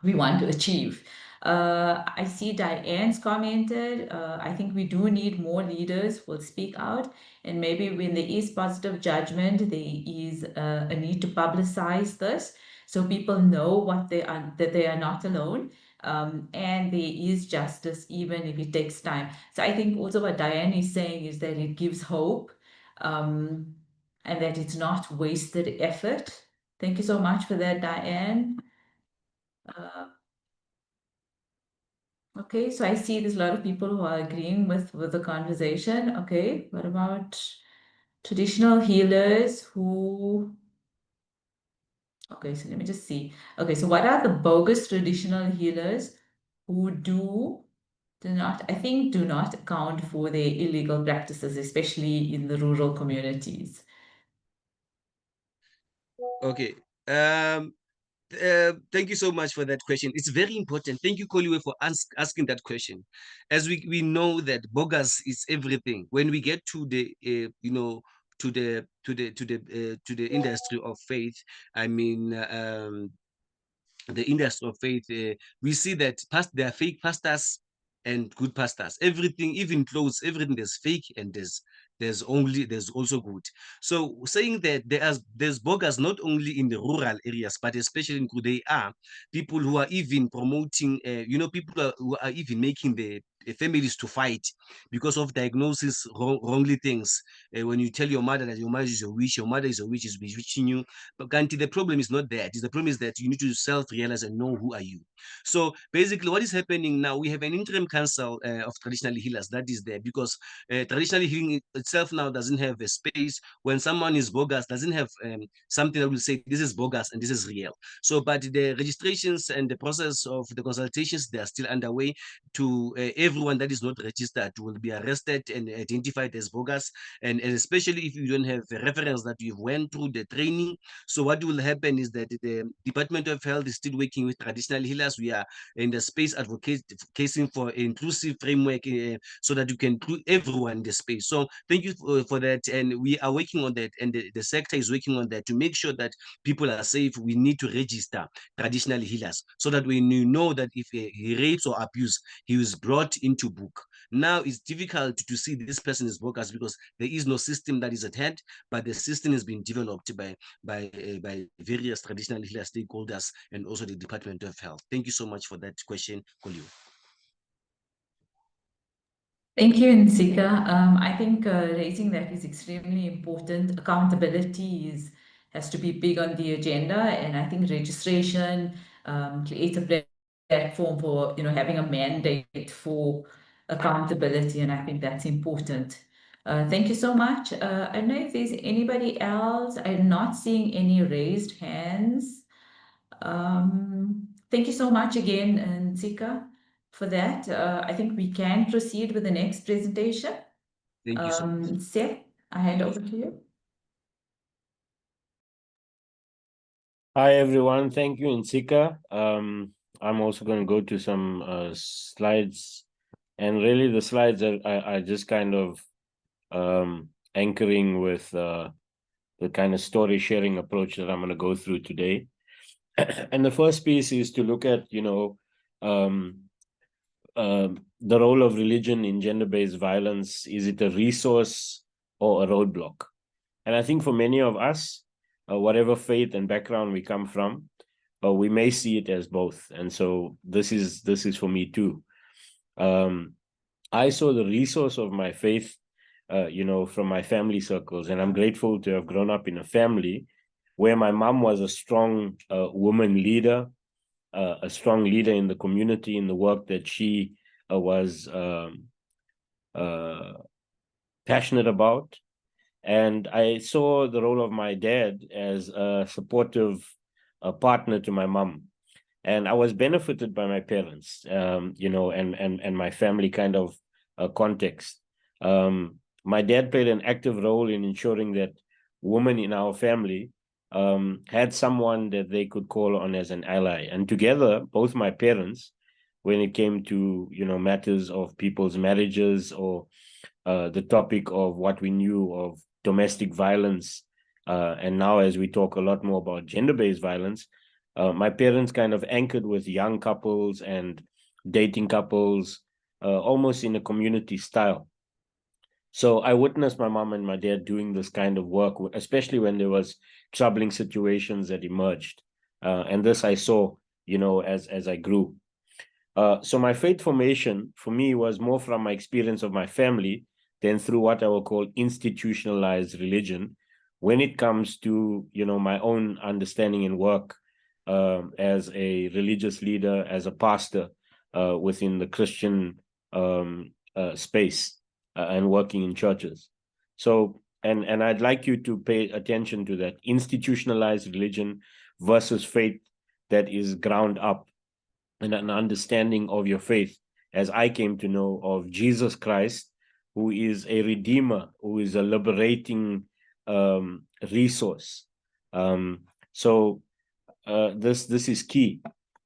want to achieve. I see Diane's commented. I think we do need more leaders who will speak out, and maybe when there is positive judgment, there is a need to publicize this so people know what they are, that they are not alone, and there is justice even if it takes time. So I think also what Diane is saying is that it gives hope, and that it's not wasted effort. Thank you so much for that, Diane. Okay, so I see there's a lot of people who are agreeing with the conversation. Okay, what about traditional healers who... Okay, so let me just see. Okay, so what are the bogus traditional healers who do not, I think, do not account for their illegal practices, especially in the rural communities? Okay. Thank you so much for that question. It's very important. Thank you, Koliwe, for asking that question. As we know that bogus is everything. When we get to the to the industry of faith, I mean the industry of faith, we see that there are fake pastors and good pastors. Everything, even clothes, everything, there's fake and there's also good. So saying that there's bogus not only in the rural areas, but especially in Kude, are people who are even promoting, people who are even making the families to fight because of diagnosis, wrongly things. When you tell your mother that your mother is a witch, is bewitching you. But the problem is not that. The problem is that you need to self-realize and know who are you. So basically what is happening now, we have an interim council of traditional healers that is there because traditional healing itself now doesn't have a space. When someone is bogus, doesn't have something that will say this is bogus and this is real. So, but the registrations and the process of the consultations, they are still underway. To everyone that is not registered will be arrested and identified as bogus. And especially if you don't have a reference that you've went through the training. So what will happen is that the Department of Health is still working with traditional healers. We are in the space advocating for inclusive framework so that you can include everyone in the space. So thank you for that. And we are working on that, and the sector is working on that to make sure that people are safe. We need to register traditional healers so that when you know that if he rapes or abuse, he is brought into book. Now it's difficult to see this person is bogus because there is no system that is at hand, but the system is being developed by various traditional healer stakeholders and also the Department of Health. Thank you so much for that question, Kolio. Thank you, Nsika. I think raising that is extremely important. Accountability has to be big on the agenda, and I think registration creates a platform for having a mandate for accountability, and I think that's important. Thank you so much. I don't know if there's anybody else. I'm not seeing any raised hands. Thank you so much again, Nsika, for that. I think we can proceed with the next presentation. Thank you so much. Seth, I hand over to you. Hi, everyone. Thank you, Nsika. I'm also going to go to some slides. And really, the slides are just kind of anchoring with the kind of story sharing approach that I'm going to go through today. And the first piece is to look at, the role of religion in gender-based violence. Is it a resource or a roadblock? And I think for many of us, whatever faith and background we come from, we may see it as both. And so this is for me too. I saw the resource of my faith, from my family circles, and I'm grateful to have grown up in a family where my mom was a strong woman leader, a strong leader in the community, in the work that she was passionate about. And I saw the role of my dad as a supportive partner to my mom. And I was benefited by my parents, and my family kind of context. My dad played an active role in ensuring that women in our family had someone that they could call on as an ally. And together, both my parents, when it came to, matters of people's marriages or the topic of what we knew of domestic violence, and now as we talk a lot more about gender-based violence, my parents kind of anchored with young couples and dating couples, almost in a community style. So I witnessed my mom and my dad doing this kind of work, especially when there was troubling situations that emerged. And this I saw, as I grew. So my faith formation for me was more from my experience of my family than through what I will call institutionalized religion when it comes to, my own understanding and work as a religious leader, as a pastor within the Christian space and working in churches. So, and I'd like you to pay attention to that institutionalized religion versus faith that is ground up in an understanding of your faith, as I came to know of Jesus Christ, who is a redeemer, who is a liberating resource. So this is key.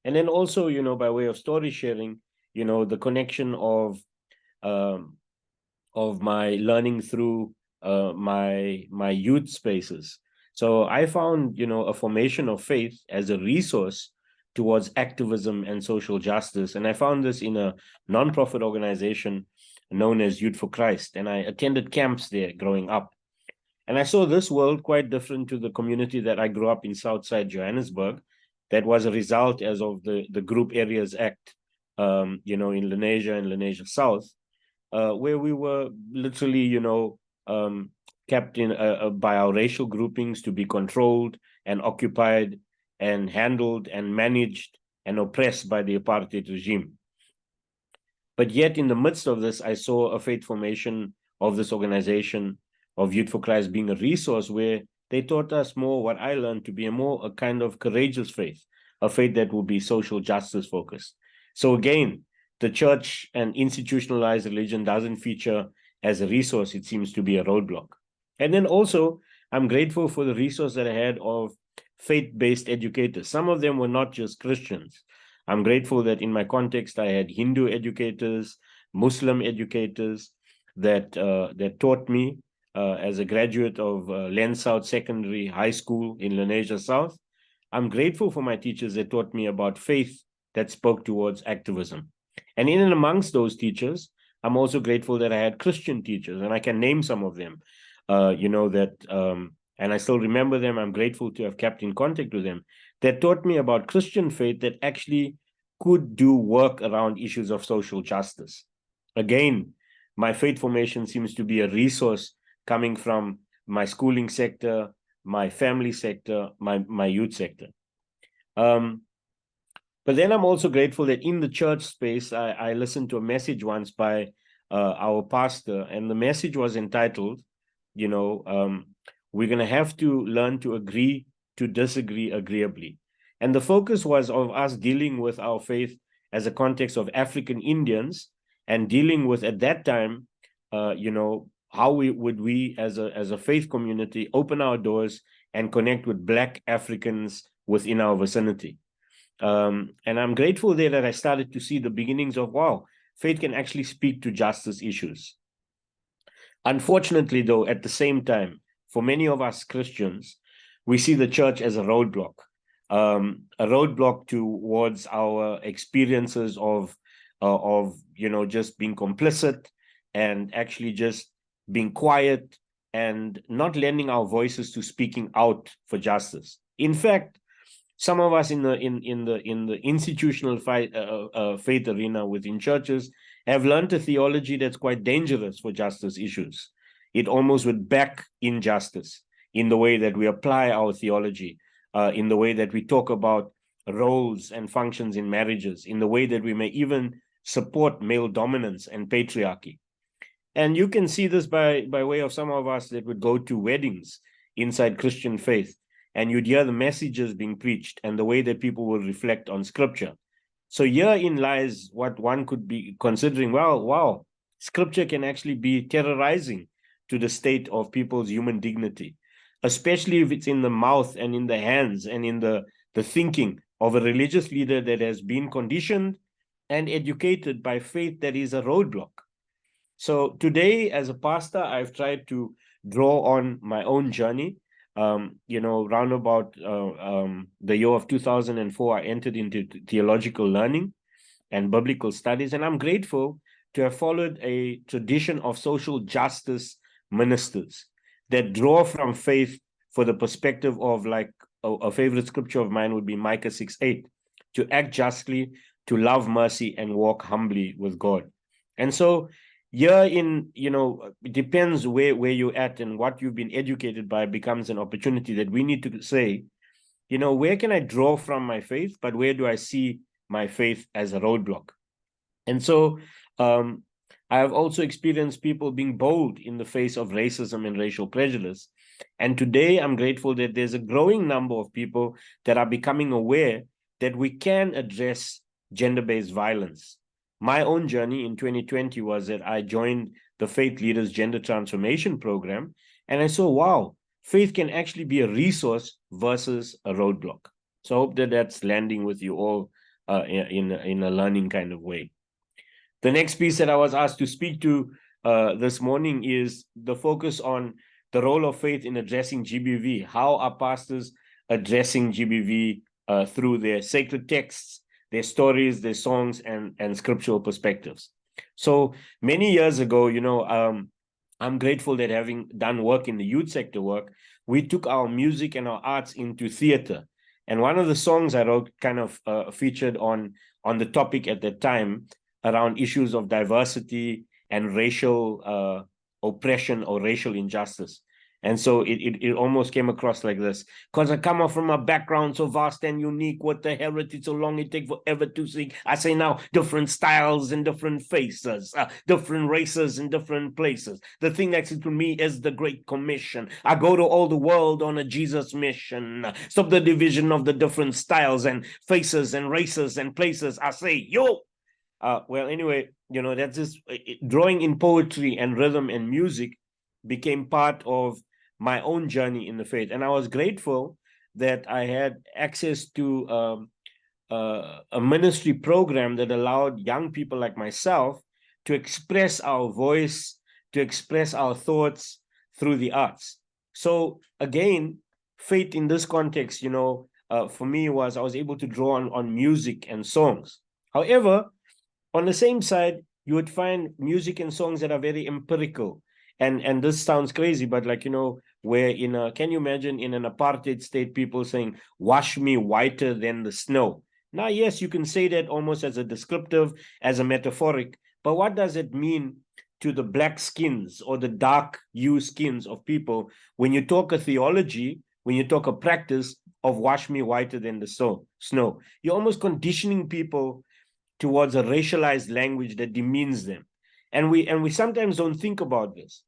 And then also, by way of story sharing, the connection of my learning through my youth spaces. So I found, a formation of faith as a resource towards activism and social justice. And I found this in a nonprofit organization known as Youth for Christ. And I attended camps there growing up. And I saw this world quite different to the community that I grew up in Southside Johannesburg. That was a result as of the Group Areas Act in Lenasia and Lenasia South, where we were literally, kept in by our racial groupings to be controlled and occupied and handled and managed and oppressed by the apartheid regime. But yet, in the midst of this, I saw a faith formation of this organization of Youth for Christ being a resource where they taught us more what I learned to be a kind of courageous faith, a faith that will be social justice focused. So again, the church and institutionalized religion doesn't feature as a resource. It seems to be a roadblock. And then also, I'm grateful for the resource that I had of faith-based educators. Some of them were not just Christians. I'm grateful that in my context, I had Hindu educators, Muslim educators that taught me as a graduate of Len South Secondary High School in Lenasia South. I'm grateful for my teachers that taught me about faith that spoke towards activism. And in and amongst those teachers, I'm also grateful that I had Christian teachers, and I can name some of them, and I still remember them. I'm grateful to have kept in contact with them, that taught me about Christian faith that actually could do work around issues of social justice. Again, my faith formation seems to be a resource coming from my schooling sector, my family sector, my youth sector. But then I'm also grateful that in the church space, I listened to a message once by our pastor, and the message was entitled, we're going to have to learn to agree to disagree agreeably. And the focus was of us dealing with our faith as a context of African Indians and dealing with, at that time, how we as a faith community open our doors and connect with Black Africans within our vicinity. And I'm grateful there that I started to see the beginnings of, wow, faith can actually speak to justice issues. Unfortunately, though, at the same time, for many of us Christians, we see the church as a roadblock towards our experiences of just being complicit and actually just being quiet and not lending our voices to speaking out for justice. In fact, some of us in the institutional faith arena within churches have learned a theology that's quite dangerous for justice issues. It almost would back injustice in the way that we apply our theology, in the way that we talk about roles and functions in marriages, in the way that we may even support male dominance and patriarchy. And you can see this by way of some of us that would go to weddings inside Christian faith, and you'd hear the messages being preached and the way that people will reflect on scripture. So herein lies what one could be considering, well, wow, scripture can actually be terrorizing to the state of people's human dignity, especially if it's in the mouth and in the hands and in the thinking of a religious leader that has been conditioned and educated by faith that is a roadblock. So today, as a pastor, I've tried to draw on my own journey. Round about the year of 2004, I entered into theological learning and biblical studies, and I'm grateful to have followed a tradition of social justice ministers that draw from faith for the perspective of, like, a favorite scripture of mine would be Micah 6:8, to act justly, to love mercy, and walk humbly with God. And so it depends where you're at and what you've been educated by becomes an opportunity that we need to say, where can I draw from my faith, but where do I see my faith as a roadblock? And so I have also experienced people being bold in the face of racism and racial prejudice. And today I'm grateful that there's a growing number of people that are becoming aware that we can address gender-based violence. My own journey in 2020 was that I joined the Faith Leaders Gender Transformation Program, and I saw, wow, faith can actually be a resource versus a roadblock. So I hope that that's landing with you all in a learning kind of way. The next piece that I was asked to speak to this morning is the focus on the role of faith in addressing GBV. How are pastors addressing GBV through their sacred texts, their stories, their songs, and scriptural perspectives? So many years ago, I'm grateful that having done work in the youth sector work, we took our music and our arts into theater. And one of the songs I wrote kind of featured on on the topic at that time around issues of diversity and racial oppression or racial injustice. And so it almost came across like this. Because I come from a background so vast and unique, what the heritage so long it take forever to seek. I say now, different styles and different faces, different races in different places. The thing next to me is the Great Commission. I go to all the world on a Jesus mission. Stop the division of the different styles and faces and races and places. I say, yo. Well, anyway, that's just drawing in poetry and rhythm and music became part of my own journey in the faith. And I was grateful that I had access to a ministry program that allowed young people like myself to express our voice, to express our thoughts through the arts. So again, faith in this context, for me I was able to draw on music and songs. However, on the same side, you would find music and songs that are very empirical. And this sounds crazy, but where can you imagine in an apartheid state, people saying, wash me whiter than the snow? Now, yes, you can say that almost as a descriptive, as a metaphoric, but what does it mean to the black skins or the dark hue skins of people when you talk a theology, when you talk a practice of wash me whiter than the snow? You're almost conditioning people towards a racialized language that demeans them. And we sometimes don't think about this.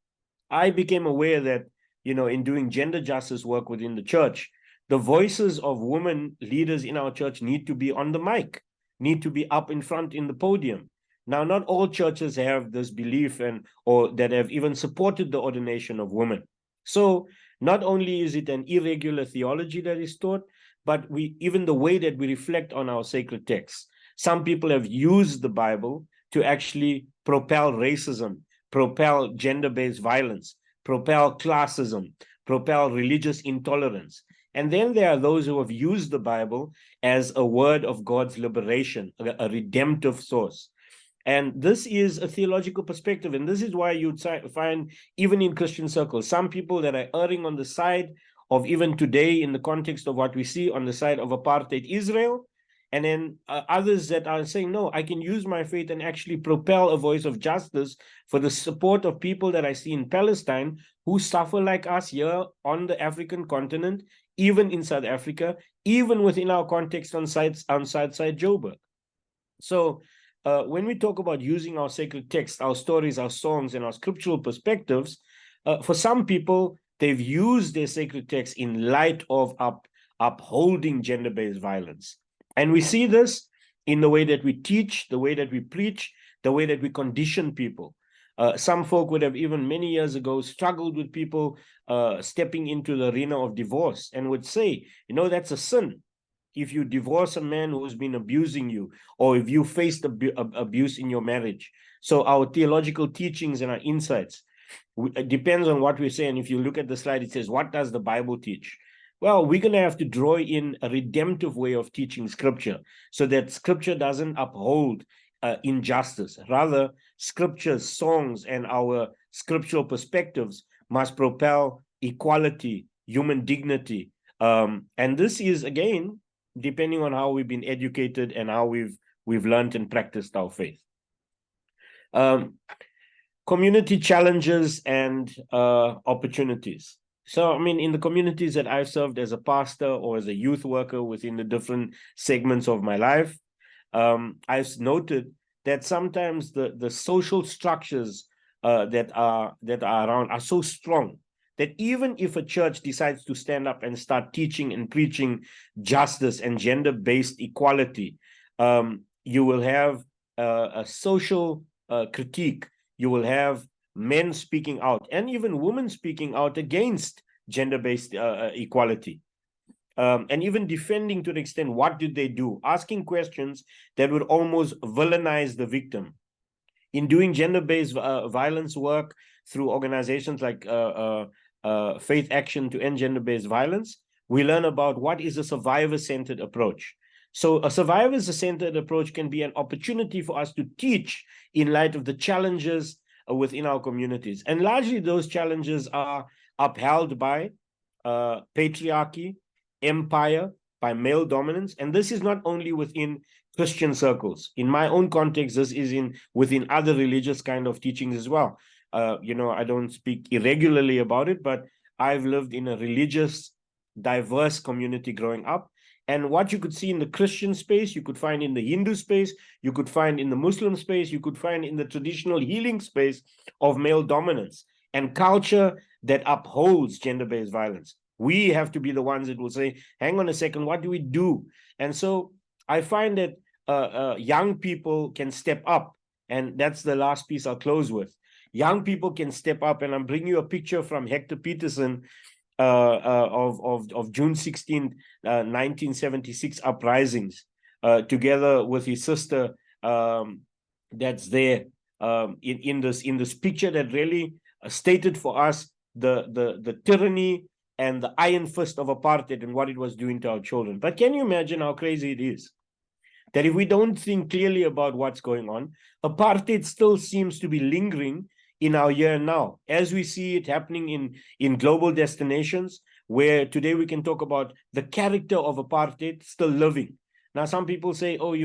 I became aware that, in doing gender justice work within the church, the voices of women leaders in our church need to be on the mic, need to be up in front in the podium. Now, not all churches have this belief or that have even supported the ordination of women. So not only is it an irregular theology that is taught, but even the way that we reflect on our sacred texts. Some people have used the Bible to actually propel racism, propel gender-based violence, propel classism, propel religious intolerance. And then there are those who have used the Bible as a word of God's liberation, a redemptive source. And this is a theological perspective. And this is why you'd find, even in Christian circles, some people that are erring on the side of, even today, in the context of what we see, on the side of apartheid Israel, and then others that are saying, no, I can use my faith and actually propel a voice of justice for the support of people that I see in Palestine who suffer like us here on the African continent, even in South Africa, even within our context on Southside Joburg. So when we talk about using our sacred texts, our stories, our songs, and our scriptural perspectives, for some people, they've used their sacred texts in light of upholding gender-based violence. And we see this in the way that we teach, the way that we preach, the way that we condition people. Some folk would have, even many years ago, struggled with people stepping into the arena of divorce and would say, that's a sin. If you divorce a man who's been abusing you, or if you faced abuse in your marriage. So our theological teachings and our insights, it depends on what we say. And if you look at the slide, it says, what does the Bible teach? Well, we're going to have to draw in a redemptive way of teaching scripture so that scripture doesn't uphold injustice. Rather, scripture's songs and our scriptural perspectives must propel equality, human dignity. And this is, again, depending on how we've been educated and how we've learned and practiced our faith. Community challenges and opportunities. So, in the communities that I've served as a pastor or as a youth worker within the different segments of my life, I've noted that sometimes the social structures that are around are so strong that even if a church decides to stand up and start teaching and preaching justice and gender-based equality, you will have a social critique. You will have men speaking out and even women speaking out against gender-based equality. And even defending to the extent, what did they do? Asking questions that would almost villainize the victim. In doing gender-based violence work through organizations like Faith Action to End Gender-Based Violence, we learn about what is a survivor-centered approach. So a survivor-centered approach can be an opportunity for us to teach in light of the challenges within our communities. And largely those challenges are upheld by patriarchy, empire, by male dominance. And this is not only within Christian circles. In my own context, this is within other religious kind of teachings as well. I don't speak irregularly about it, but I've lived in a religious, diverse community growing up. And what you could see in the Christian space, you could find in the Hindu space, you could find in the Muslim space, you could find in the traditional healing space of male dominance and culture that upholds gender-based violence. We have to be the ones that will say, hang on a second, what do we do? And so I find that young people can step up. And that's the last piece I'll close with. Young people can step up. And I'm bringing you a picture from Hector Peterson of June 16th, 1976 uprisings, together with his sister that's there in this picture that really stated for us the tyranny and the iron fist of apartheid and what it was doing to our children. But can you imagine how crazy it is that if we don't think clearly about what's going on, apartheid still seems to be lingering in our here and now, as we see it happening in global destinations, where today we can talk about the character of apartheid still living. Now, some people say, oh,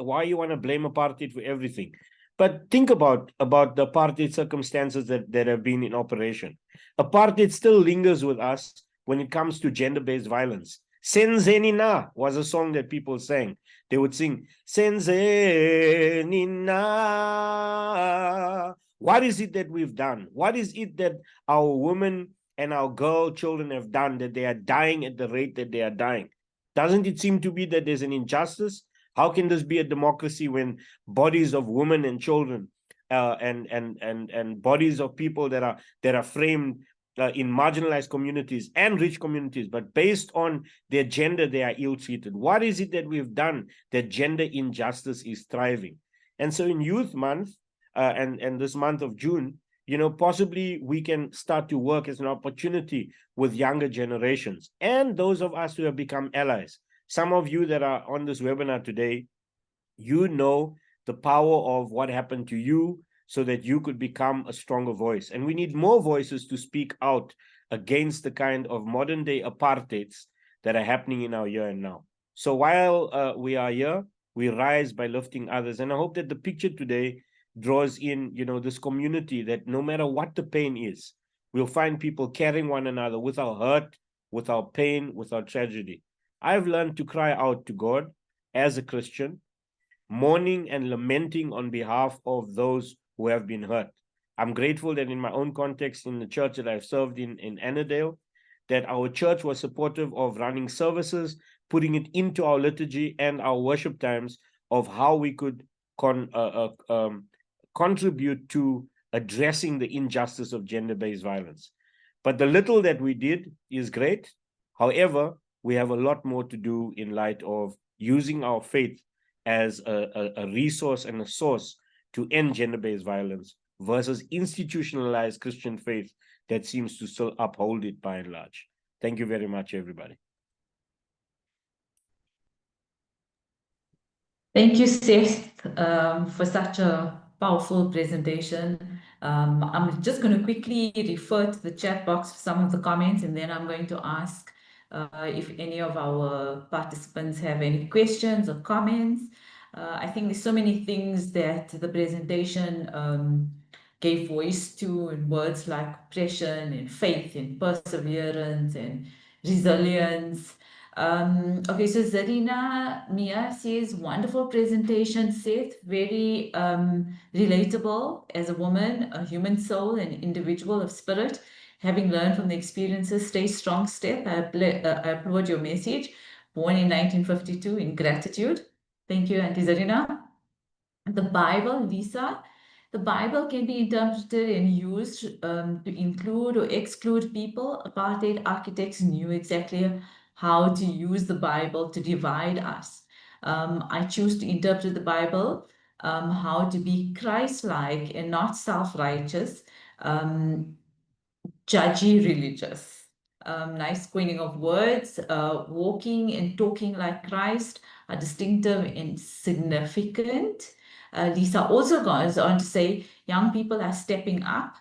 why you want to blame apartheid for everything? But think about the apartheid circumstances that have been in operation. Apartheid still lingers with us when it comes to gender-based violence. Senzenina was a song that people sang. They would sing, Senzenina. What is it that we've done? What is it that our women and our girl children have done that they are dying at the rate that they are dying? Doesn't it seem to be that there's an injustice? How can this be a democracy when bodies of women and children and bodies of people that are framed in marginalized communities and rich communities, but based on their gender, they are ill-treated? What is it that we've done that gender injustice is thriving? And so in Youth Month and this month of June, possibly we can start to work as an opportunity with younger generations and those of us who have become allies. Some of you that are on this webinar today, you know the power of what happened to you so that you could become a stronger voice. And we need more voices to speak out against the kind of modern day apartheids that are happening in our here and now. So while we are here, we rise by lifting others. And I hope that the picture today draws in, this community that no matter what the pain is, we'll find people carrying one another with our hurt, with our pain, with our tragedy. I've learned to cry out to God as a Christian, mourning and lamenting on behalf of those who have been hurt. I'm grateful that in my own context, in the church that I've served in Annandale, that our church was supportive of running services, putting it into our liturgy and our worship times of how we could contribute to addressing the injustice of gender-based violence. But the little that we did is great. However, we have a lot more to do in light of using our faith as a resource and a source to end gender-based violence versus institutionalized Christian faith that seems to still uphold it by and large. Thank you very much, everybody. Thank you, Seth, for such a powerful presentation. I'm just going to quickly refer to the chat box for some of the comments, and then I'm going to ask if any of our participants have any questions or comments. I think there's so many things that the presentation gave voice to, in words like oppression and faith and perseverance and resilience. Okay, so Zarina Mia says, wonderful presentation, Seth, very relatable as a woman, a human soul, an individual of spirit. Having learned from the experiences, stay strong, Steph. I applaud your message. Born in 1952 in gratitude. Thank you, Auntie Zarina. The Bible, Lisa. The Bible can be interpreted and used to include or exclude people. Apartheid architects knew exactly how to use the Bible to divide us. I choose to interpret the Bible how to be Christ-like and not self-righteous, judgy religious. Nice coining of words. Walking and talking like Christ are distinctive and significant. Lisa also goes on to say, young people are stepping up.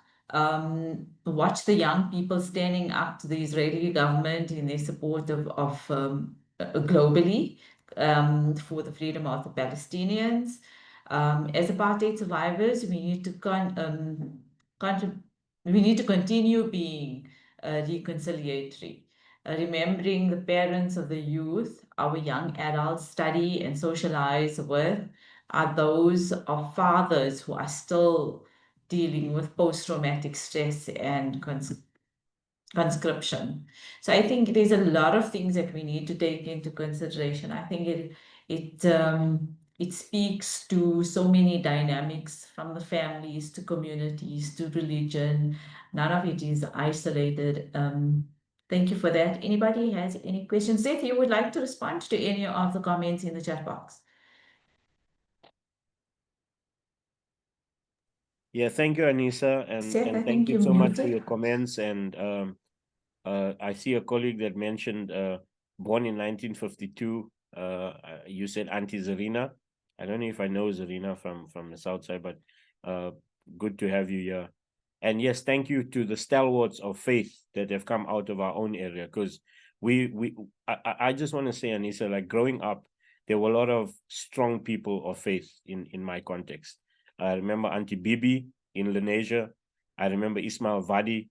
Watch the young people standing up to the Israeli government in their support of globally, for the freedom of the Palestinians. As apartheid survivors, we need to continue being reconciliatory, remembering the parents of the youth our young adults study and socialize with are those of fathers who are still dealing with post-traumatic stress and conscription. So I think there's a lot of things that we need to take into consideration. I think it speaks to so many dynamics, from the families to communities to religion. None of it is isolated. Thank you for that. Anybody has any questions? If you would like to respond to any of the comments in the chat box. Yeah, thank you, Anissa, Seth, I and think thank you you're so much for muted. your comments. And I see a colleague that mentioned born in 1952. You said Auntie Zarina. I don't know if I know Zarina from the south side, but good to have you here. And yes, thank you to the stalwarts of faith that have come out of our own area. Because I just want to say, Anissa, like growing up, there were a lot of strong people of faith in my context. I remember Auntie Bibi in Lenasia. I remember Ismail Vadi,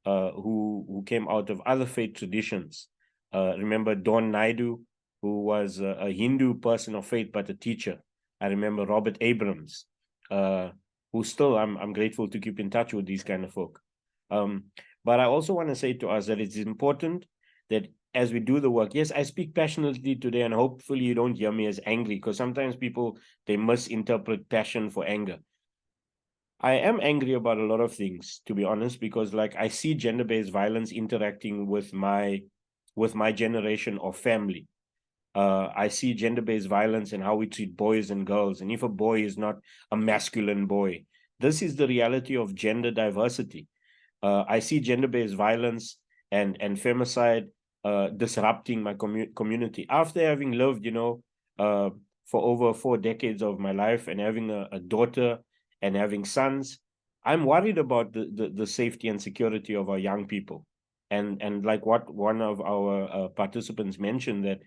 who came out of other faith traditions. Remember Don Naidu, who was a Hindu person of faith but a teacher. I remember Robert Abrams, who still I'm grateful to keep in touch with these kind of folk. But I also want to say to us that it's important that as we do the work, yes, I speak passionately today, and hopefully you don't hear me as angry, because sometimes people, they misinterpret passion for anger. I am angry about a lot of things, to be honest, because like I see gender-based violence interacting with my generation of family. I see gender-based violence and how we treat boys and girls. And if a boy is not a masculine boy, this is the reality of gender diversity. I see gender-based violence and femicide disrupting my community. After having lived, for over 4 decades of my life and having a daughter and having sons, I'm worried about the safety and security of our young people. And like what one of our participants mentioned, that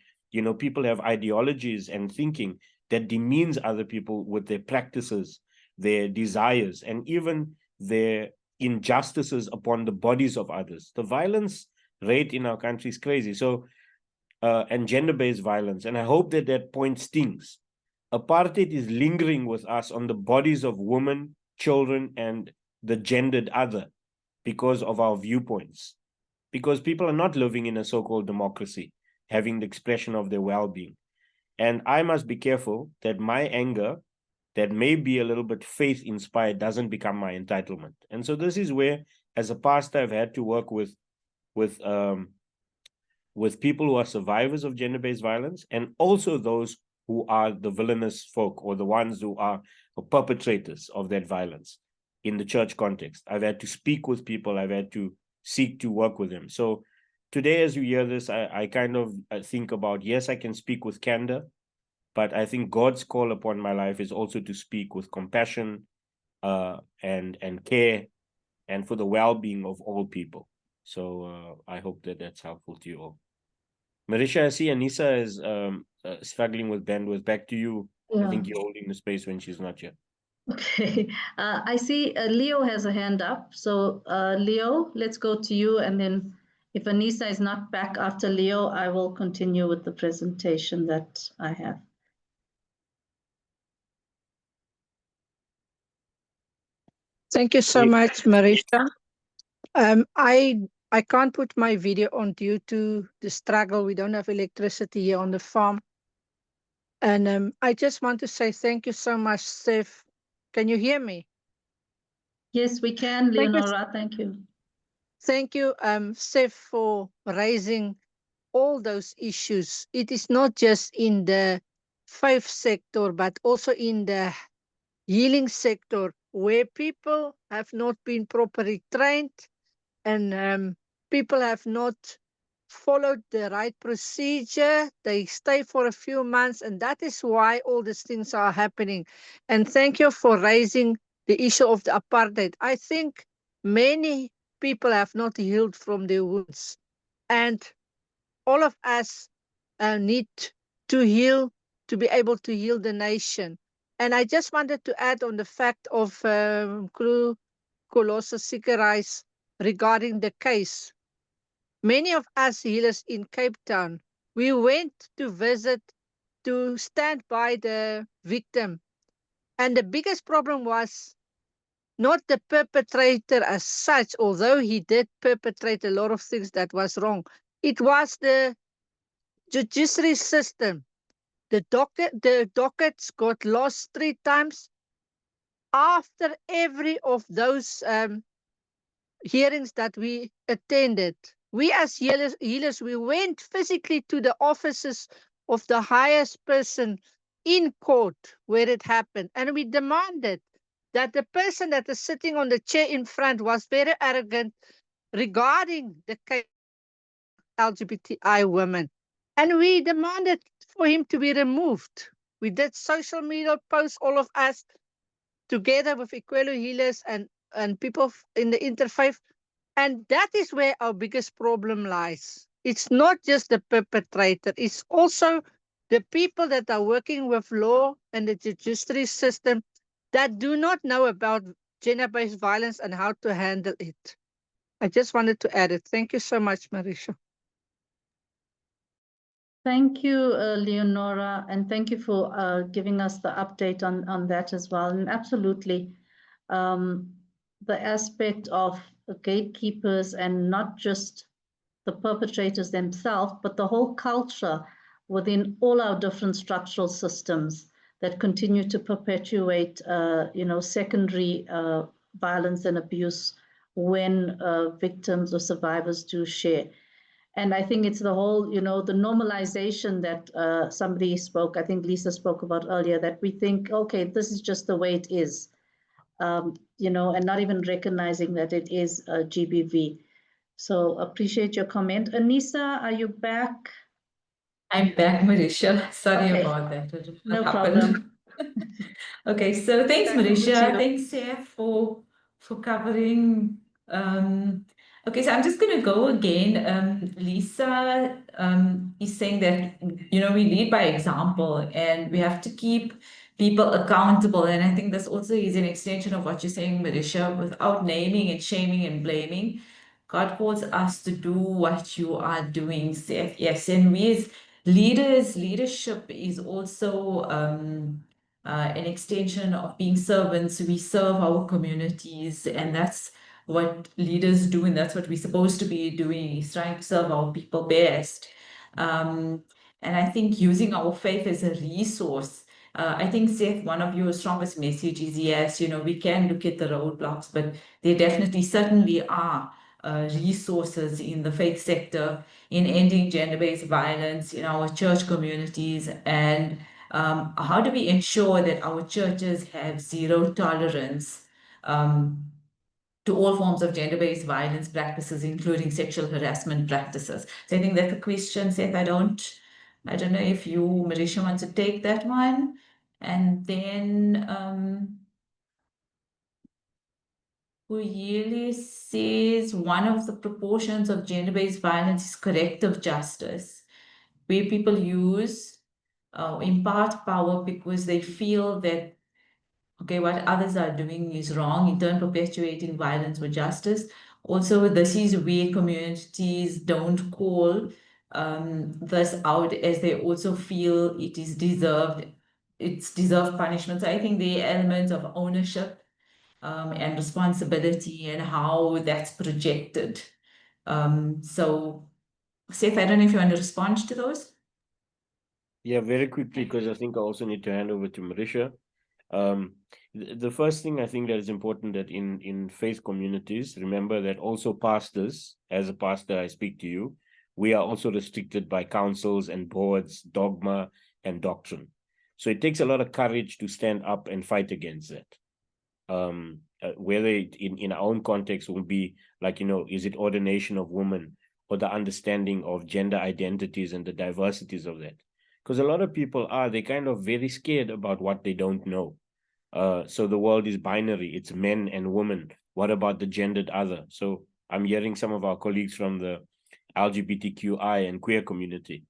people have ideologies and thinking that demeans other people with their practices, their desires, and even their injustices upon the bodies of others. The violence rate in our country is crazy. So, and gender-based violence. And I hope that point stings. Apartheid is lingering with us on the bodies of women, children, and the gendered other because of our viewpoints. Because people are not living in a so-called democracy, having the expression of their well-being. And I must be careful that my anger, that may be a little bit faith-inspired, doesn't become my entitlement. And so this is where, as a pastor, I've had to work with people who are survivors of gender-based violence, and also those who are the villainous folk, or the ones who are perpetrators of that violence in the church context. I've had to speak with people. I've had to seek to work with them. So today, as you hear this, I kind of think about, yes, I can speak with candor, but I think God's call upon my life is also to speak with compassion and care, and for the well-being of all people. So I hope that that's helpful to you all. Marisha, I see Anissa is struggling with bandwidth. Back to you. Yeah. I think you're holding the space when she's not here. Okay, I see Leo has a hand up. So Leo, let's go to you. And then if Anissa is not back after Leo, I will continue with the presentation that I have. Thank you so much, Marisha. I can't put my video on due to the struggle. We don't have electricity here on the farm. And I just want to say thank you so much, Steph. Can you hear me? Yes, we can, Leonora. Thank you. Thank you, Steph, for raising all those issues. It is not just in the faith sector, but also in the healing sector, where people have not been properly trained, and people have not followed the right procedure. They stay for a few months, and that is why all these things are happening. And thank you for raising the issue of the apartheid. I think many people have not healed from their wounds, and all of us need to heal, to be able to heal the nation. And I just wanted to add on the fact of Kolossus Sikerais regarding the case. Many of us healers in Cape Town, we went to visit, to stand by the victim. And the biggest problem was not the perpetrator as such, although he did perpetrate a lot of things that was wrong. It was the judiciary system. The dockets got lost 3 times. After every of those hearings that we attended, we as healers, we went physically to the offices of the highest person in court where it happened, and we demanded that the person that is sitting on the chair in front was very arrogant regarding the case of LGBTI women. And we demanded for him to be removed. We did social media posts, all of us, together with Equelo Healers and people in the interfaith. And that is where our biggest problem lies. It's not just the perpetrator, it's also the people that are working with law and the judiciary system that do not know about gender-based violence and how to handle it. I just wanted to add it. Thank you so much, Marisha. Thank you, Leonora, and thank you for giving us the update on that as well. And absolutely, the aspect of gatekeepers and not just the perpetrators themselves, but the whole culture within all our different structural systems that continue to perpetuate, secondary violence and abuse when victims or survivors do share. And I think it's the whole, the normalization that somebody spoke, I think Lisa spoke about earlier, that we think, okay, this is just the way it is, and not even recognizing that it is GBV. So appreciate your comment. Anissa, are you back? I'm back, Marisha. Sorry Okay. about that. I don't know No what happened. problem. Okay, so thanks, Back over to Marisha. you. Thanks, Seth, for covering. Okay, so I'm just going to go again. Lisa is saying that, we lead by example and we have to keep people accountable. And I think this also is an extension of what you're saying, Marisha, without naming and shaming and blaming. God calls us to do what you are doing, Seth. Yes, and we as leadership is also an extension of being servants. We serve our communities, and that's what leaders do, and that's what we're supposed to be doing, is trying to serve our people best. And I think using our faith as a resource. I think, Seth, one of your strongest messages is, yes, we can look at the roadblocks, but there definitely certainly are resources in the faith sector, in ending gender-based violence in our church communities, and how do we ensure that our churches have zero tolerance to all forms of gender-based violence practices, including sexual harassment practices? So I think that's a question, Seth. I don't know if you, Marisha, want to take that one. And then Uyele says one of the proportions of gender-based violence is corrective justice, where people use impart power because they feel that, okay, what others are doing is wrong, in turn perpetuating violence for justice. Also, this is where communities don't call this out, as they also feel it's deserved punishment. So I think the elements of ownership and responsibility and how that's projected. So, Seth, I don't know if you want to respond to those. Yeah, very quickly, because I think I also need to hand over to Marisha. The first thing I think that is important, that in faith communities, remember that also pastors, as a pastor, I speak to you, we are also restricted by councils and boards, dogma and doctrine. So it takes a lot of courage to stand up and fight against that. Whether it, in our own context will be like, is it ordination of women, or the understanding of gender identities and the diversities of that? Because a lot of people they're kind of very scared about what they don't know. So the world is binary, it's men and women. What about the gendered other? So I'm hearing some of our colleagues from the LGBTQI and queer community.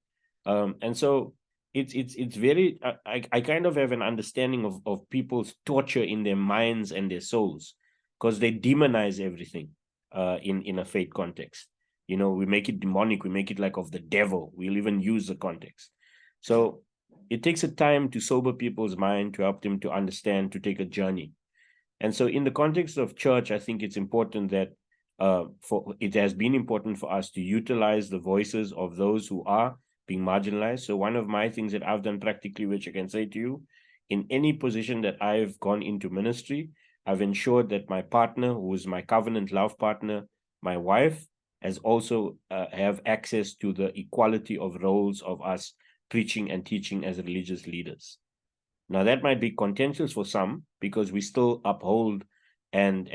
And so it's very I kind of have an understanding of people's torture in their minds and their souls, because they demonize everything in a faith context. You know, we make it demonic, we make it like of the devil. We'll even use the context. So it takes a time to sober people's mind, to help them to understand, to take a journey. And so in the context of church, I think it's important that it has been important for us to utilize the voices of those who are being marginalized. So one of my things that I've done practically, which I can say to you, in any position that I've gone into ministry, I've ensured that my partner, who is my covenant love partner, my wife, has also have access to the equality of roles of us preaching and teaching as religious leaders. Now that might be contentious for some, because we still uphold and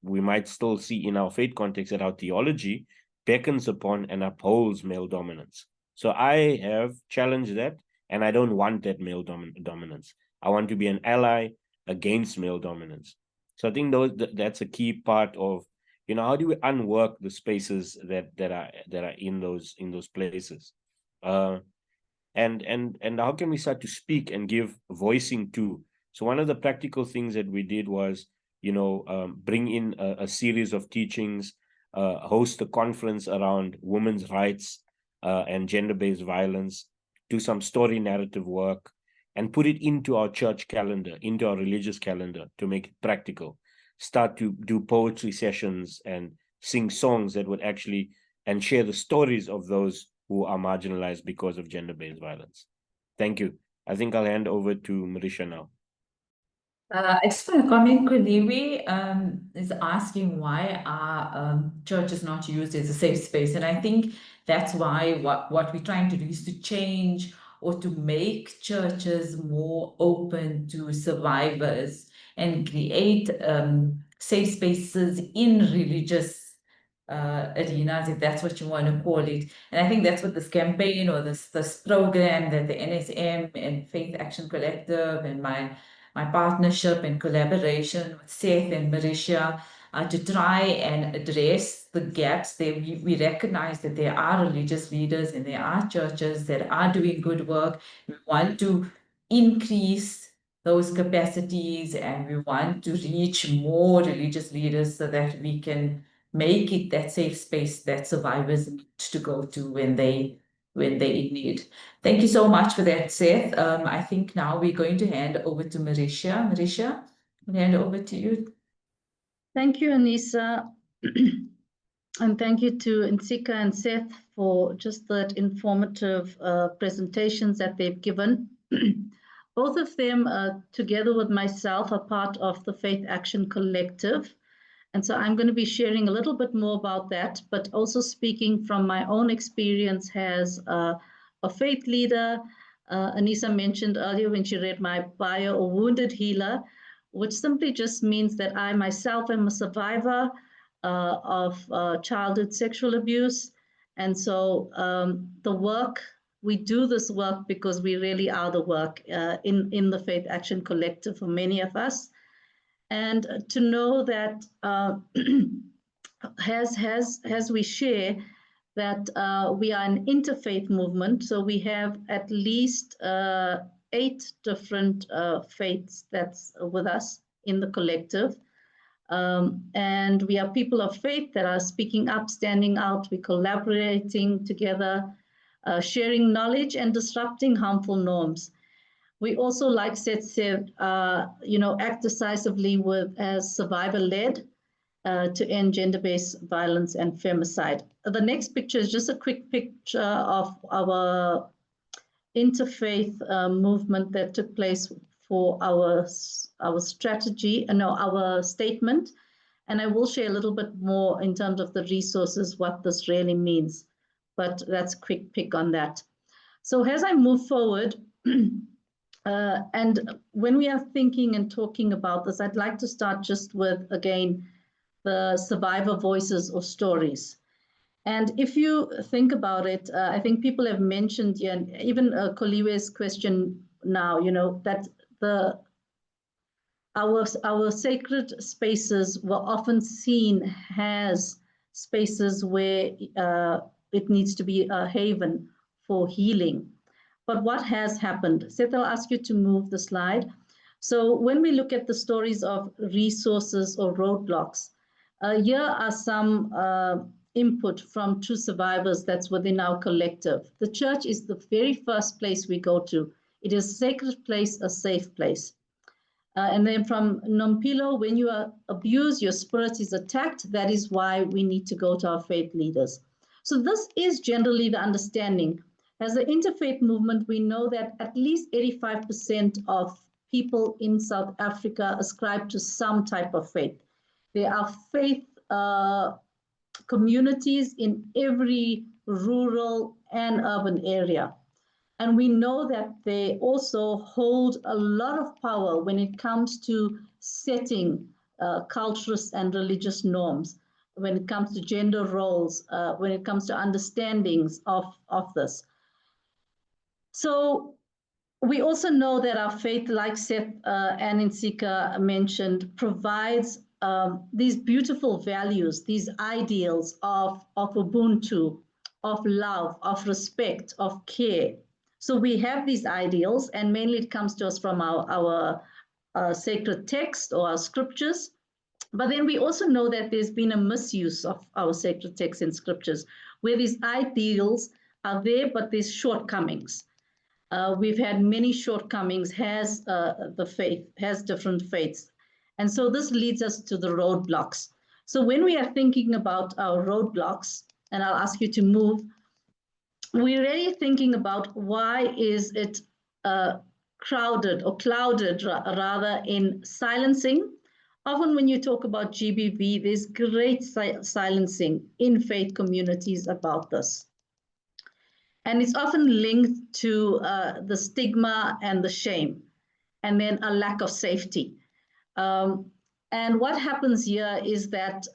we might still see in our faith context that our theology beckons upon and upholds male dominance. So I have challenged that, and I don't want that male dominance. I want to be an ally against male dominance. So I think that's a key part of, you know, how do we unwork the spaces that are in those places. And how can we start to speak and give voicing to? So one of the practical things that we did was, you know, bring in a series of teachings, host a conference around women's rights and gender-based violence, do some story narrative work, and put it into our church calendar, into our religious calendar, to make it practical. Start to do poetry sessions and sing songs that would actually, and share the stories of those who are marginalized because of gender-based violence. Thank you. I think I'll hand over to Marisha now. I just want to comment. Kuliwi is asking why our church is not used as a safe space, and I think that's why what we're trying to do is to change or to make churches more open to survivors and create safe spaces in religious arenas, if that's what you want to call it. And I think that's what this campaign or this program that the NSM and Faith Action Collective and my partnership and collaboration with Seth and Marisha to try and address the gaps there. We recognize that there are religious leaders and there are churches that are doing good work. We want to increase those capacities, and we want to reach more religious leaders so that we can make it that safe space that survivors need to go to when they in need. Thank you so much for that, Seth. I think now we're going to hand over to Marisha. Marisha, I'll hand over to you. Thank you, Anissa. And thank you to Nsika and Seth for just that informative presentations that they've given. Both of them, together with myself, are part of the Faith Action Collective. And so I'm going to be sharing a little bit more about that, but also speaking from my own experience as a faith leader. Anissa mentioned earlier when she read my bio, a wounded healer, which simply just means that I myself am a survivor of childhood sexual abuse. And so the work, we do this work because we really are the work in the Faith Action Collective for many of us. And to know that as we share that we are an interfaith movement, so we have at least 8 different faiths that's with us in the collective. And we are people of faith that are speaking up, standing out, we're collaborating together, sharing knowledge and disrupting harmful norms. We also, like Seth said, act decisively as survivor-led to end gender-based violence and femicide. The next picture is just a quick picture of our interfaith movement that took place for our strategy, our statement. And I will share a little bit more in terms of the resources, what this really means. But that's a quick pick on that. So as I move forward, and when we are thinking and talking about this, I'd like to start just with, again, the survivor voices or stories. And if you think about it, I think people have mentioned, even Koliwe's question now, that our sacred spaces were often seen as spaces where it needs to be a haven for healing. But what has happened? Seth, I'll ask you to move the slide. So when we look at the stories of resources or roadblocks, here are some input from true survivors that's within our collective. The church is the very first place we go to. It is a sacred place, a safe place. And then from Nompilo, when you are abused, your spirit is attacked. That is why we need to go to our faith leaders. So this is generally the understanding. As an interfaith movement, we know that at least 85% of people in South Africa ascribe to some type of faith. There are faith communities in every rural and urban area. And we know that they also hold a lot of power when it comes to setting cultural and religious norms, when it comes to gender roles, when it comes to understandings of this. So we also know that our faith, like Seth and Insika mentioned, provides these beautiful values, these ideals of Ubuntu, of love, of respect, of care. So we have these ideals, and mainly it comes to us from our sacred text or our scriptures. But then we also know that there's been a misuse of our sacred texts and scriptures, where these ideals are there, but there's shortcomings. We've had many shortcomings, has the faith, has different faiths. And so this leads us to the roadblocks. So when we are thinking about our roadblocks, and I'll ask you to move, we're really thinking about why is it crowded or clouded rather in silencing. Often when you talk about GBV, there's great silencing in faith communities about this. And it's often linked to the stigma and the shame, and then a lack of safety. And what happens here is that,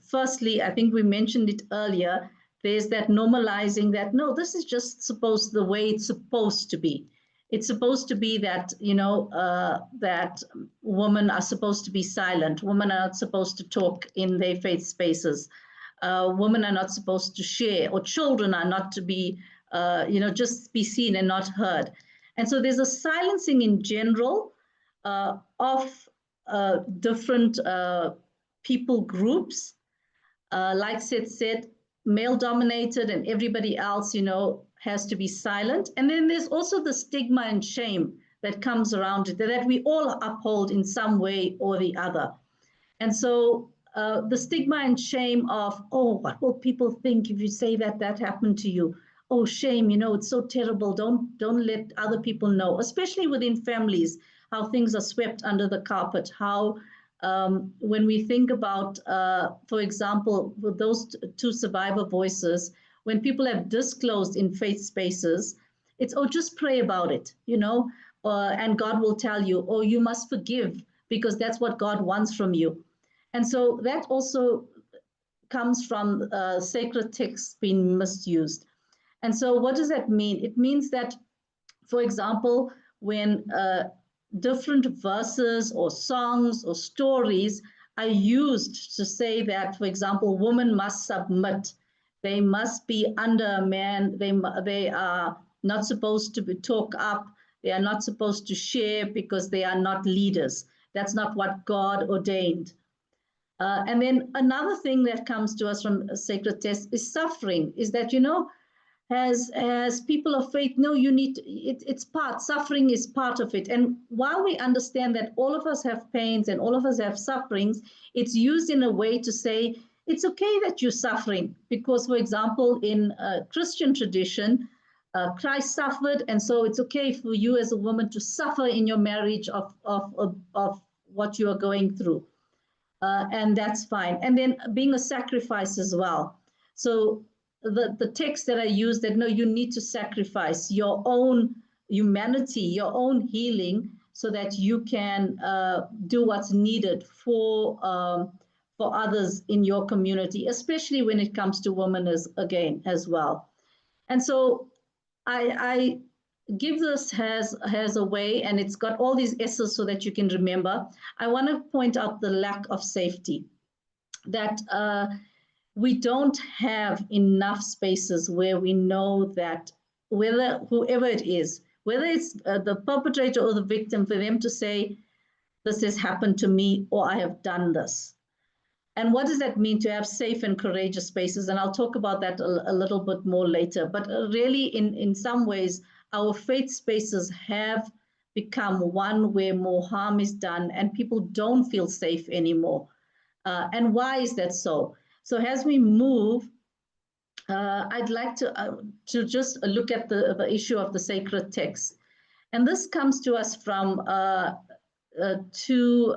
firstly, I think we mentioned it earlier, there's that normalizing that, no, this is just the way it's supposed to be. It's supposed to be that, that women are supposed to be silent. Women are not supposed to talk in their faith spaces. Women are not supposed to share, or children are not to be, just be seen and not heard. And so there's a silencing in general of different people groups. Like Seth said, male-dominated, and everybody else, has to be silent. And then there's also the stigma and shame that comes around it, that we all uphold in some way or the other. And so the stigma and shame of, oh, what will people think if you say that happened to you? Oh, shame, it's so terrible. Don't let other people know, especially within families, how things are swept under the carpet, how when we think about, for example, with those two survivor voices, when people have disclosed in faith spaces, it's, oh, just pray about it, and God will tell you, oh, you must forgive because that's what God wants from you. And so that also comes from sacred texts being misused. And so what does that mean? It means that, for example, when different verses or songs or stories are used to say that, for example, women must submit, they must be under a man, they are not supposed to talk up, they are not supposed to share because they are not leaders. That's not what God ordained. And then another thing that comes to us from sacred texts is suffering, is that, as people of faith, no, you need, it's part, suffering is part of it. And while we understand that all of us have pains and all of us have sufferings, it's used in a way to say, it's okay that you're suffering, because, for example, in Christian tradition, Christ suffered, and so it's okay for you as a woman to suffer in your marriage of what you are going through. And that's fine. And then being a sacrifice as well. So the texts that are used, that no, you need to sacrifice your own humanity, your own healing, so that you can do what's needed for others in your community, especially when it comes to women as well. And so I give this has a way, and it's got all these S's so that you can remember. I want to point out the lack of safety, that we don't have enough spaces where we know that whether whoever it is, whether it's the perpetrator or the victim, for them to say, this has happened to me, or I have done this. And what does that mean to have safe and courageous spaces? And I'll talk about that a little bit more later. But really, in some ways, our faith spaces have become one where more harm is done and people don't feel safe anymore. And why is that so? So as we move, I'd like to just look at the issue of the sacred text. And this comes to us from two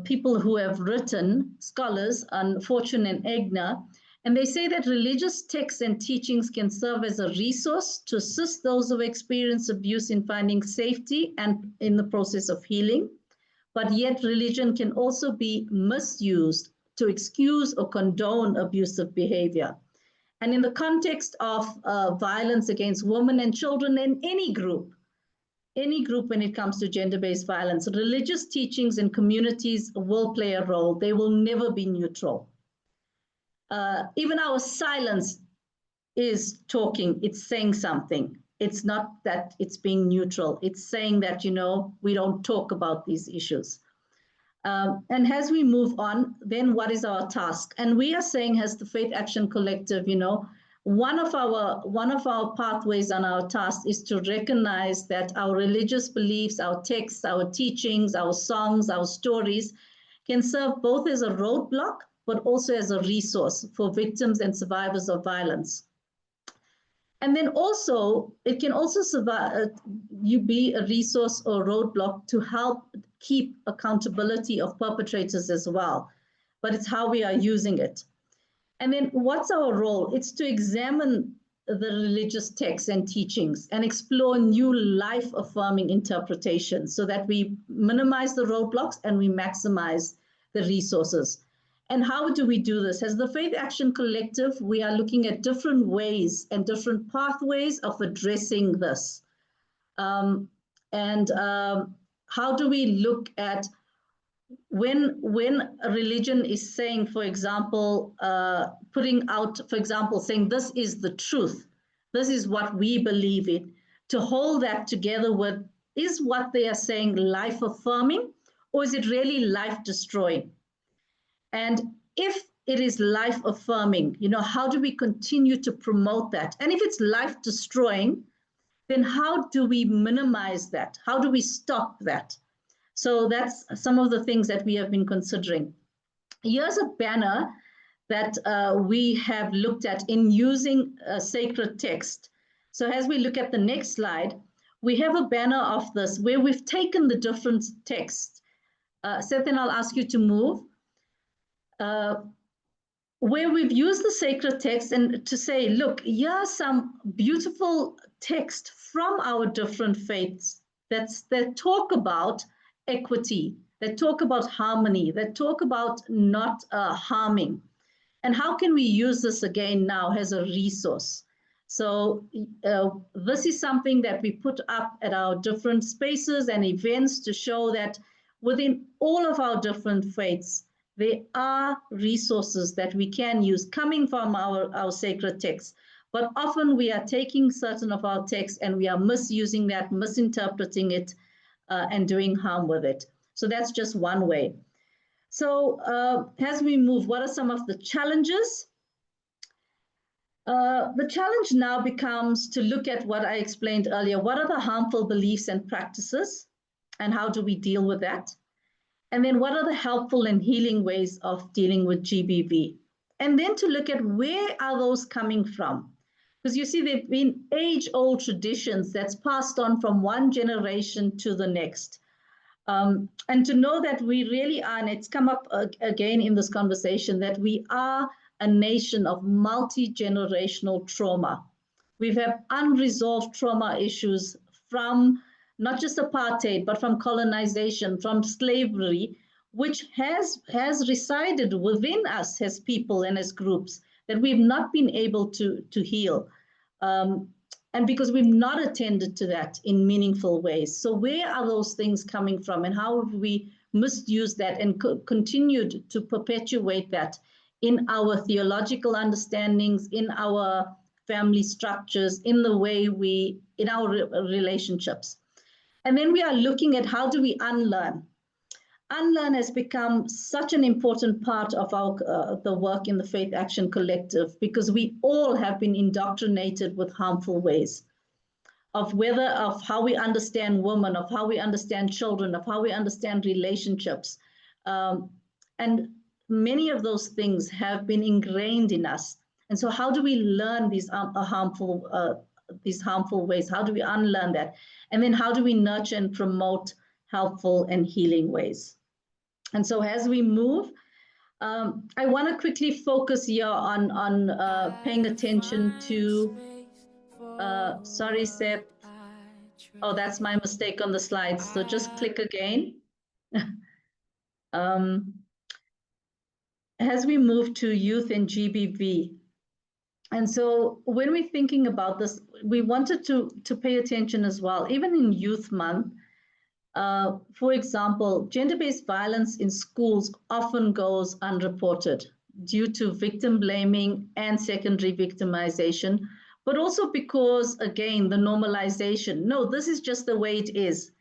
people who have written, scholars, Fortune and Egner, and they say that religious texts and teachings can serve as a resource to assist those who experience abuse in finding safety and in the process of healing. But yet religion can also be misused to excuse or condone abusive behavior. And in the context of violence against women and children in any group when it comes to gender-based violence, religious teachings and communities will play a role. They will never be neutral. Even our silence is talking, it's saying something. It's not that it's being neutral. It's saying that, we don't talk about these issues. And as we move on, then what is our task? And we are saying, as the Faith Action Collective, one of our pathways on our task is to recognize that our religious beliefs, our texts, our teachings, our songs, our stories can serve both as a roadblock, but also as a resource for victims and survivors of violence. And then also, it can also be a resource or roadblock to help keep accountability of perpetrators as well. But it's how we are using it. And then what's our role? It's to examine the religious texts and teachings and explore new life-affirming interpretations so that we minimize the roadblocks and we maximize the resources. And how do we do this? As the Faith Action Collective, we are looking at different ways and different pathways of addressing this. How do we look at when a religion is saying, for example, putting out, for example, saying this is the truth, this is what we believe in, to hold that together with, is what they are saying life affirming, or is it really life destroying? And if it is life affirming, how do we continue to promote that? And if it's life destroying, then how do we minimize that? How do we stop that? So that's some of the things that we have been considering. Here's a banner that we have looked at in using a sacred text. So as we look at the next slide, we have a banner of this where we've taken the different texts. Seth, and I'll ask you to move. Where we've used the sacred text and to say, look, here's some beautiful text from our different faiths that talk about equity, that talk about harmony, that talk about not harming. And how can we use this again now as a resource? So this is something that we put up at our different spaces and events to show that within all of our different faiths, there are resources that we can use coming from our sacred texts. But often we are taking certain of our texts and we are misusing that, misinterpreting it, and doing harm with it. So that's just one way. So as we move, what are some of the challenges? The challenge now becomes to look at what I explained earlier. What are the harmful beliefs and practices? And how do we deal with that? And then what are the helpful and healing ways of dealing with GBV? And then to look at where are those coming from? Because you see, they've been age-old traditions that's passed on from one generation to the next. And to know that we really are, and it's come up again in this conversation, that we are a nation of multi-generational trauma. We've had unresolved trauma issues from not just apartheid, but from colonization, from slavery, which has resided within us as people and as groups that we've not been able to heal. And because we've not attended to that in meaningful ways. So where are those things coming from and how have we misused that and continued to perpetuate that in our theological understandings, in our family structures, in the way in our relationships. And then we are looking at how do we unlearn. Unlearn has become such an important part of the work in the Faith Action Collective, because we all have been indoctrinated with harmful ways of how we understand women, of how we understand children, of how we understand relationships. And many of those things have been ingrained in us. And so how do we learn these harmful ways? How do we unlearn that? And then how do we nurture and promote helpful and healing ways? And so as we move, I want to quickly focus here on paying attention to, sorry, Seth. Oh, that's my mistake on the slides. So just click again. As we move to youth and GBV. And so when we're thinking about this, we wanted to pay attention as well, even in Youth Month. For example, gender-based violence in schools often goes unreported due to victim blaming and secondary victimization, but also because, again, the normalization. No, this is just the way it is.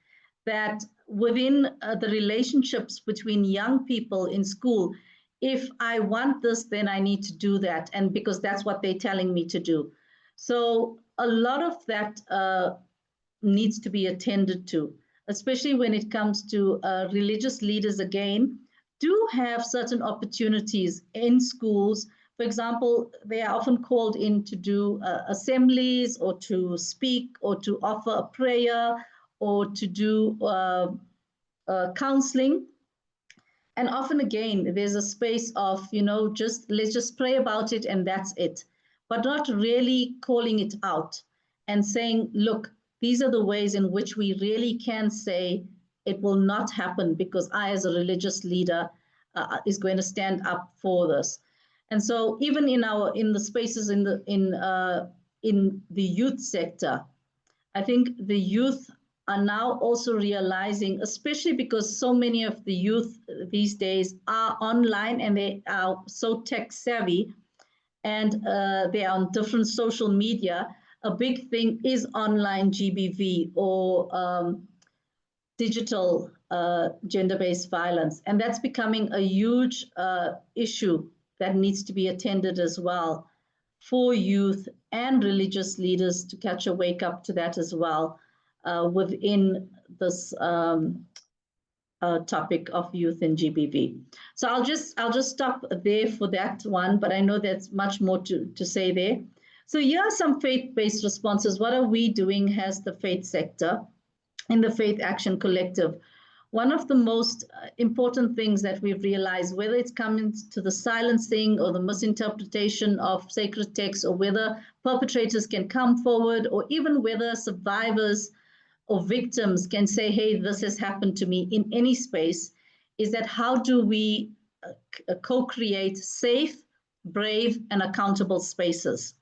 That within the relationships between young people in school, if I want this, then I need to do that, and because that's what they're telling me to do. So a lot of that needs to be attended to, especially when it comes to religious leaders, again, do have certain opportunities in schools. For example, they are often called in to do assemblies, or to speak, or to offer a prayer, or to do counseling. And often, again, there's a space of, let's just pray about it and that's it, but not really calling it out and saying, look, these are the ways in which we really can say it will not happen, because I, as a religious leader, is going to stand up for this. And so even in the spaces in the youth sector, I think the youth are now also realizing, especially because so many of the youth these days are online and they are so tech savvy, and they are on different social media. A big thing is online GBV, or digital gender-based violence. And that's becoming a huge issue that needs to be attended as well, for youth and religious leaders to catch a wake up to that as well, within this topic of youth and GBV. So I'll just stop there for that one, but I know there's much more to say there. So here are some faith-based responses. What are we doing as the faith sector in the Faith Action Collective? One of the most important things that we've realized, whether it's coming to the silencing or the misinterpretation of sacred texts, or whether perpetrators can come forward, or even whether survivors or victims can say, hey, this has happened to me, in any space, is that how do we co-create safe, brave, and accountable spaces,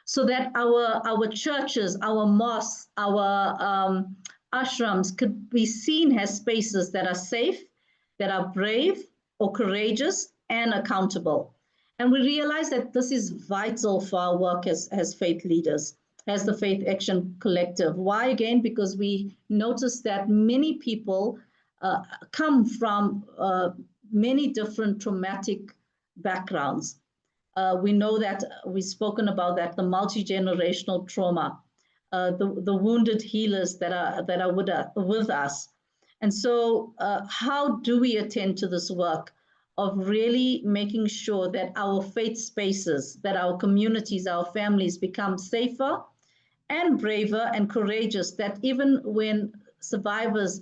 so that our churches, our mosques, our ashrams could be seen as spaces that are safe, that are brave or courageous, and accountable. And we realize that this is vital for our work as faith leaders, as the Faith Action Collective. Why? Again, because we notice that many people come from many different traumatic backgrounds. We know that we've spoken about that, the multi-generational trauma, the wounded healers that are with us. And so how do we attend to this work of really making sure that our faith spaces, that our communities, our families become safer and braver and courageous, that even when survivors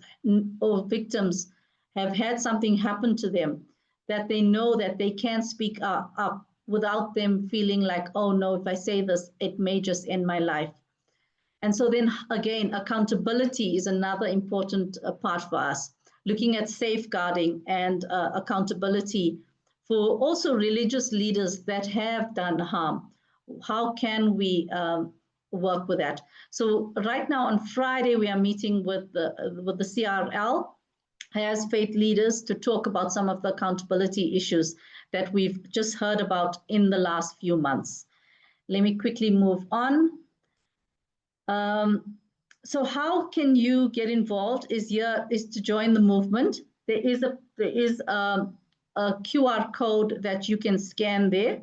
or victims have had something happen to them, that they know that they can speak up without them feeling like, oh no, if I say this, it may just end my life. And so then again, accountability is another important part for us, looking at safeguarding and accountability for also religious leaders that have done harm. How can we work with that? So right now on Friday, we are meeting with the CRL as faith leaders to talk about some of the accountability issues that we've just heard about in the last few months. Let me quickly move on. So how can you get involved is to join the movement. There is a QR code that you can scan there.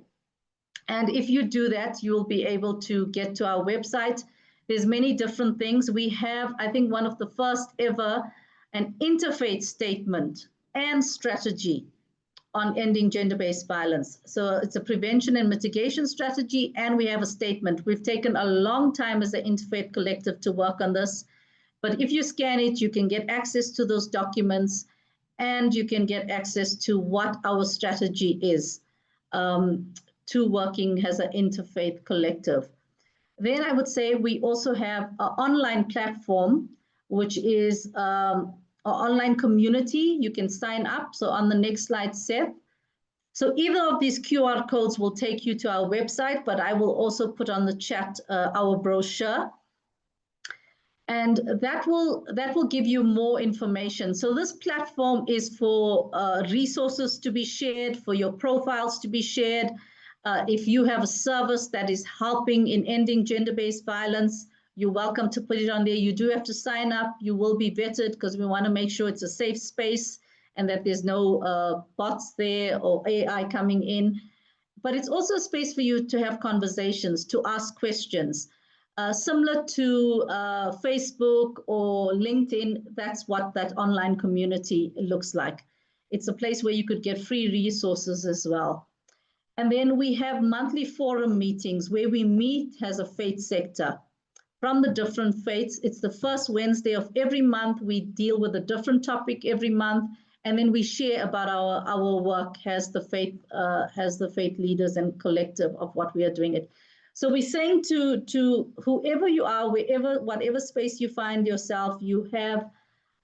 And if you do that, you'll be able to get to our website. There's many different things. We have, I think, one of the first ever, an interfaith statement and strategy on ending gender-based violence. So it's a prevention and mitigation strategy, and we have a statement. We've taken a long time as an interfaith collective to work on this, but if you scan it, you can get access to those documents, and you can get access to what our strategy is to working as an interfaith collective. Then I would say we also have an online platform, which is an online community. You can sign up. So on the next slide, Seth. So either of these QR codes will take you to our website, but I will also put on the chat our brochure. And that will give you more information. So this platform is for resources to be shared, for your profiles to be shared. If you have a service that is helping in ending gender-based violence, you're welcome to put it on there. You do have to sign up. You will be vetted because we want to make sure it's a safe space and that there's no bots there or AI coming in. But it's also a space for you to have conversations, to ask questions. Similar to Facebook or LinkedIn, that's what that online community looks like. It's a place where you could get free resources as well. And then we have monthly forum meetings where we meet as a faith sector from the different faiths. It's the first Wednesday of every month. We deal with a different topic every month, and then we share about our work as the faith leaders and collective of what we are doing it. So we're saying to whoever you are, whatever space you find yourself, you have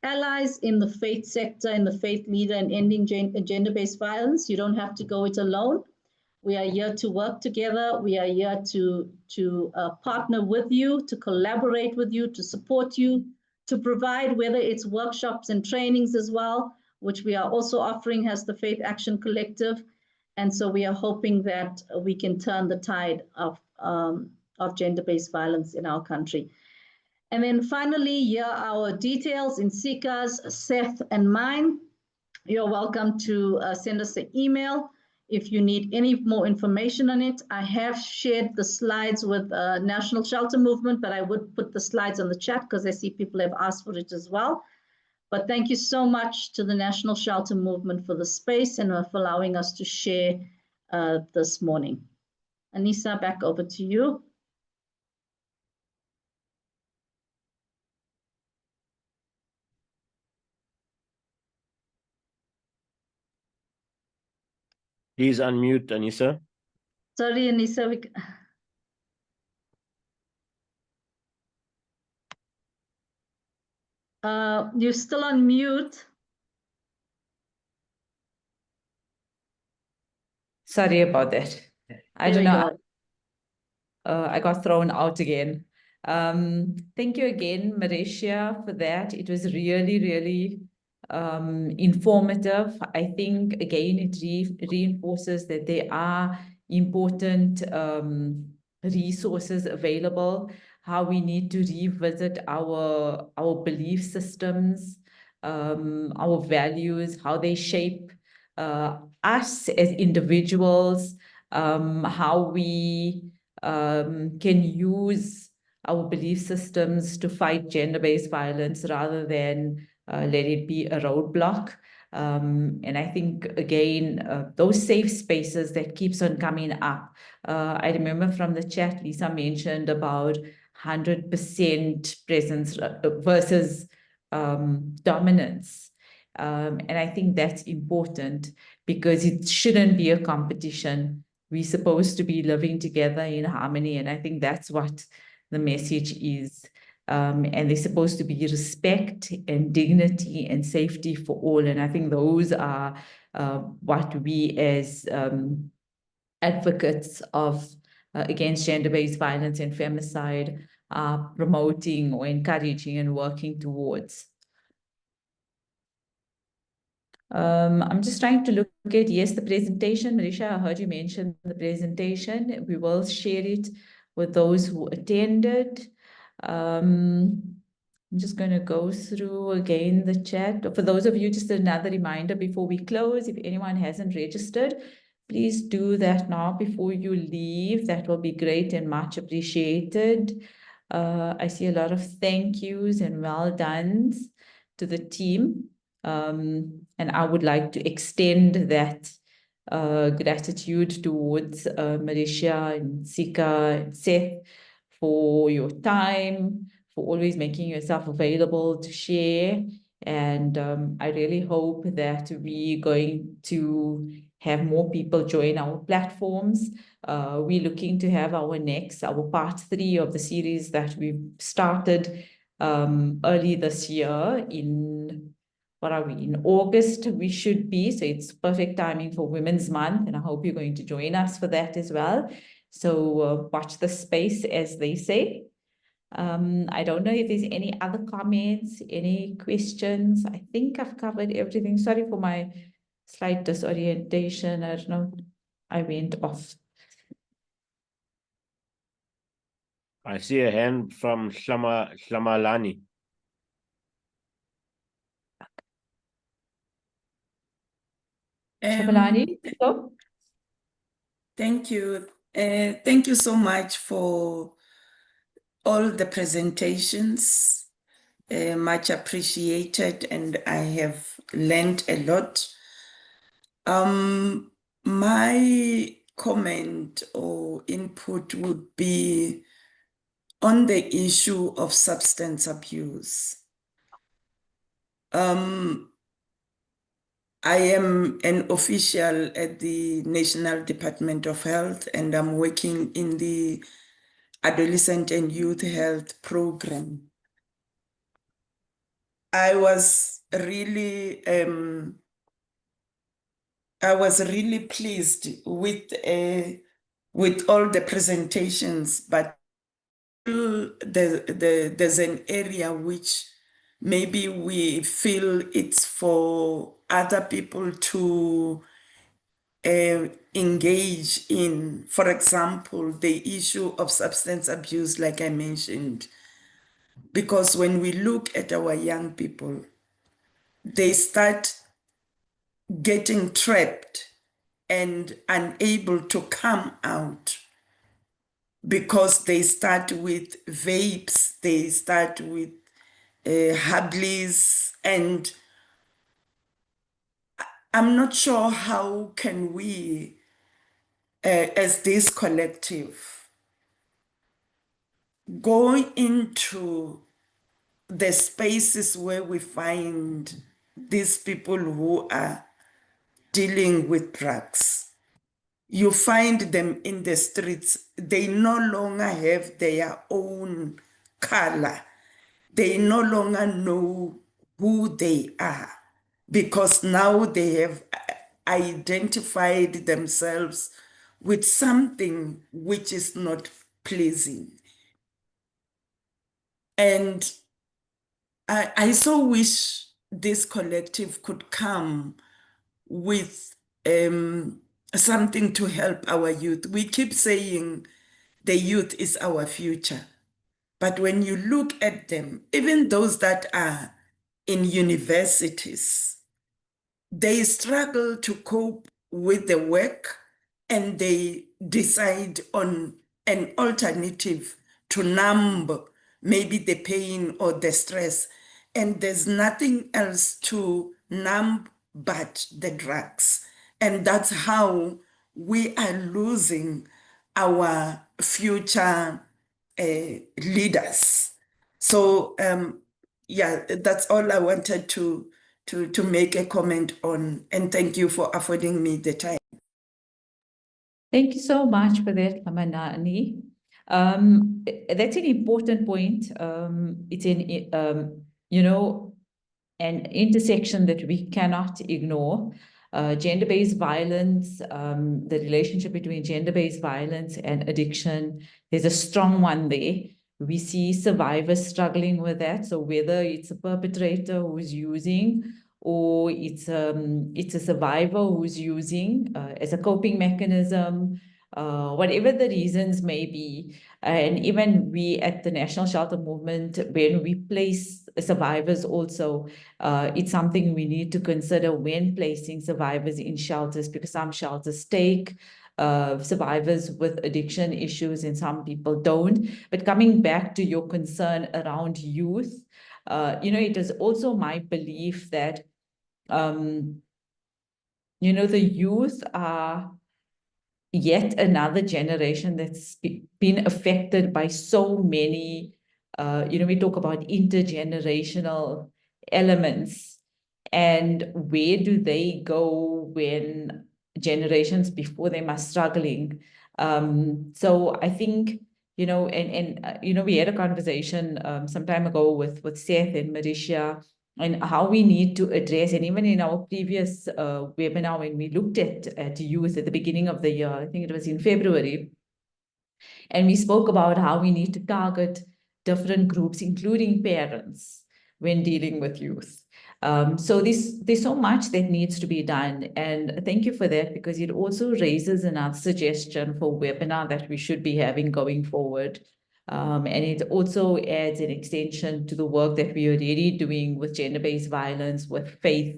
allies in the faith sector, in the faith leader, and ending gender-based violence. You don't have to go it alone. We are here to work together. We are here to partner with you, to collaborate with you, to support you, to provide, whether it's workshops and trainings as well, which we are also offering as the Faith Action Collective. And so we are hoping that we can turn the tide of gender-based violence in our country. And then finally, here are our details in Sika's, Seth, and mine. You're welcome to send us an email if you need any more information on it. I have shared the slides with National Shelter Movement, but I would put the slides on the chat because I see people have asked for it as well. But thank you so much to the National Shelter Movement for the space and for allowing us to share this morning. Anissa, back over to you. Please unmute, Anissa. Sorry, Anissa. You're still on mute. Sorry about that. I don't know. I got thrown out again. Thank you again, Marisha, for that. It was really, really informative. I think, again, it reinforces that there are important resources available, how we need to revisit our belief systems, our values, how they shape us as individuals, how we can use our belief systems to fight gender-based violence rather than let it be a roadblock. And I think, again, those safe spaces that keeps on coming up. I remember from the chat, Lisa mentioned about 100% presence versus dominance. And I think that's important because it shouldn't be a competition. We're supposed to be living together in harmony. And I think that's what the message is. And there's supposed to be respect and dignity and safety for all. And I think those are what we as advocates of against gender-based violence and femicide are promoting or encouraging and working towards. I'm just trying to look at, yes, the presentation. Marisha, I heard you mention the presentation. We will share it with those who attended. I'm just going to go through again the chat. For those of you, just another reminder before we close, if anyone hasn't registered, please do that now before you leave. That will be great and much appreciated. I see a lot of thank yous and well done to the team. And I would like to extend that gratitude towards Marisha and Sika and Seth for your time, for always making yourself available to share. And I really hope that we're going to have more people join our platforms. We're looking to have our part 3 of the series that we've started early this year in, what are we, in August we should be. So it's perfect timing for Women's Month. And I hope you're going to join us for that as well. So watch the space, as they say. I don't know if there's any other comments, any questions. I think I've covered everything. Sorry for my slight disorientation. I don't know. I went off. I see a hand from Shamalani. Shabalani, so? Thank you. Thank you so much for all the presentations. Much appreciated, and I have learned a lot. My comment or input would be on the issue of substance abuse. I am an official at the National Department of Health, and I'm working in the Adolescent and Youth Health Program. I was really pleased with all the presentations, but there's an area which maybe we feel it's for other people to engage in. For example, the issue of substance abuse, like I mentioned, because when we look at our young people, they start getting trapped and unable to come out because they start with vapes, they start with Hublies, and I'm not sure how can we, as this collective, go into the spaces where we find these people who are dealing with drugs. You find them in the streets. They no longer have their own color. They no longer know who they are because now they have identified themselves with something which is not pleasing. And I so wish this collective could come with something to help our youth. We keep saying the youth is our future. But when you look at them, even those that are in universities, they struggle to cope with the work and they decide on an alternative to numb maybe the pain or the stress. And there's nothing else to numb but the drugs. And that's how we are losing our future leaders. So yeah, that's all I wanted to make a comment on, and thank you for affording me the time. Thank you so much for that, Amanani. That's an important point. It's in, you know, an intersection that we cannot ignore. Gender-based violence, the relationship between gender-based violence and addiction, there's a strong one there. We see survivors struggling with that. So whether it's a perpetrator who's using or it's a survivor who's using as a coping mechanism, whatever the reasons may be. And even we at the National Shelter Movement, when we place survivors also, it's something we need to consider when placing survivors in shelters, because some shelters take survivors with addiction issues and some people don't. But coming back to your concern around youth, it is also my belief that, the youth are yet another generation that's been affected by so many, we talk about intergenerational elements. And where do they go when generations before them are struggling? So I think, we had a conversation some time ago with Seth and Marisha, and how we need to address, and even in our previous webinar, when we looked at youth at the beginning of the year, I think it was in February, and we spoke about how we need to target different groups, including parents, when dealing with youth. So there's so much that needs to be done. And thank you for that, because it also raises another suggestion for webinar that we should be having going forward. And it also adds an extension to the work that we are already doing with gender-based violence, with faith,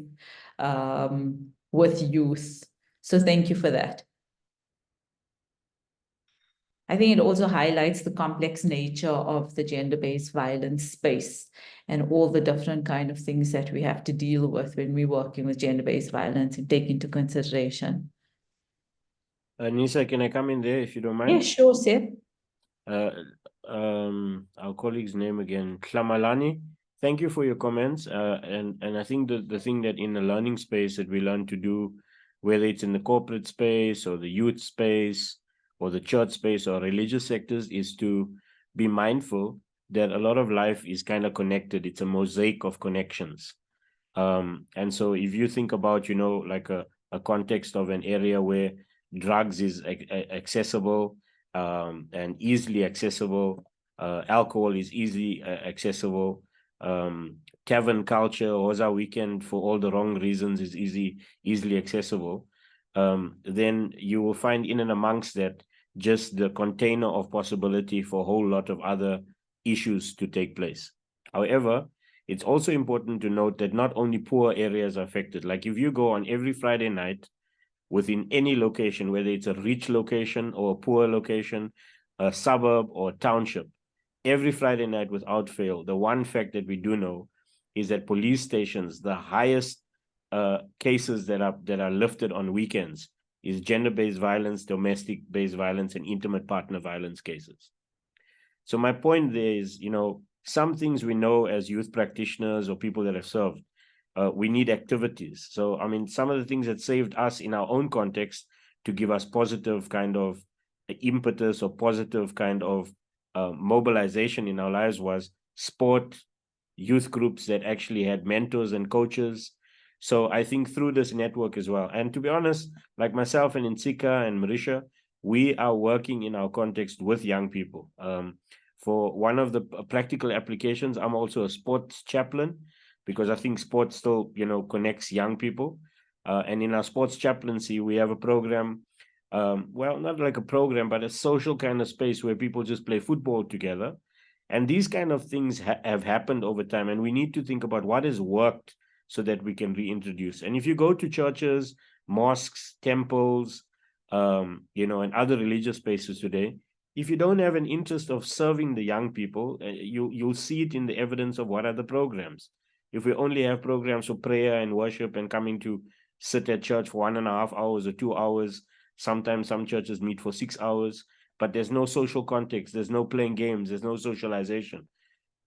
with youth. So thank you for that. I think it also highlights the complex nature of the gender-based violence space and all the different kind of things that we have to deal with when we're working with gender-based violence and take into consideration. Nisa, can I come in there if you don't mind? Yeah, sure, Seth. Our colleague's name again, Klamalani. Thank you for your comments. And I think the thing that in the learning space that we learn to do, whether it's in the corporate space or the youth space or the church space or religious sectors, is to be mindful that a lot of life is kind of connected. It's a mosaic of connections. And so if you think about, like a context of an area where drugs is accessible and easily accessible, alcohol is easily accessible, tavern culture, Hoza weekend for all the wrong reasons is easily accessible, then you will find in and amongst that just the container of possibility for a whole lot of other issues to take place. However, it's also important to note that not only poor areas are affected. Like if you go on every Friday night within any location, whether it's a rich location or a poor location, a suburb or township, every Friday night without fail, the one fact that we do know is that police stations, the highest cases that are lifted on weekends is gender-based violence, domestic-based violence, and intimate partner violence cases. So my point there is, some things we know as youth practitioners or people that have served, we need activities. So, I mean, some of the things that saved us in our own context to give us positive kind of impetus or positive kind of mobilization in our lives was sport, youth groups that actually had mentors and coaches. So I think through this network as well. And to be honest, like myself and Insika and Marisha, we are working in our context with young people. For one of the practical applications, I'm also a sports chaplain because I think sports still, connects young people. And in our sports chaplaincy, we have a program, well, not like a program, but a social kind of space where people just play football together. And these kind of things have happened over time. And we need to think about what has worked so that we can reintroduce. And if you go to churches, mosques, temples, and other religious spaces today, if you don't have an interest of serving the young people, you'll see it in the evidence of what are the programs. If we only have programs for prayer and worship and coming to sit at church for 1.5 hours or 2 hours, sometimes some churches meet for 6 hours, but there's no social context, there's no playing games, there's no socialization.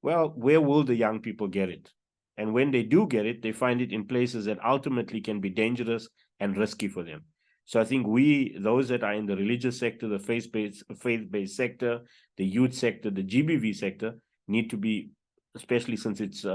Well, where will the young people get it? And when they do get it, they find it in places that ultimately can be dangerous and risky for them. So I think those that are in the religious sector, the faith-based sector, the youth sector, the GBV sector, need to be, especially since it's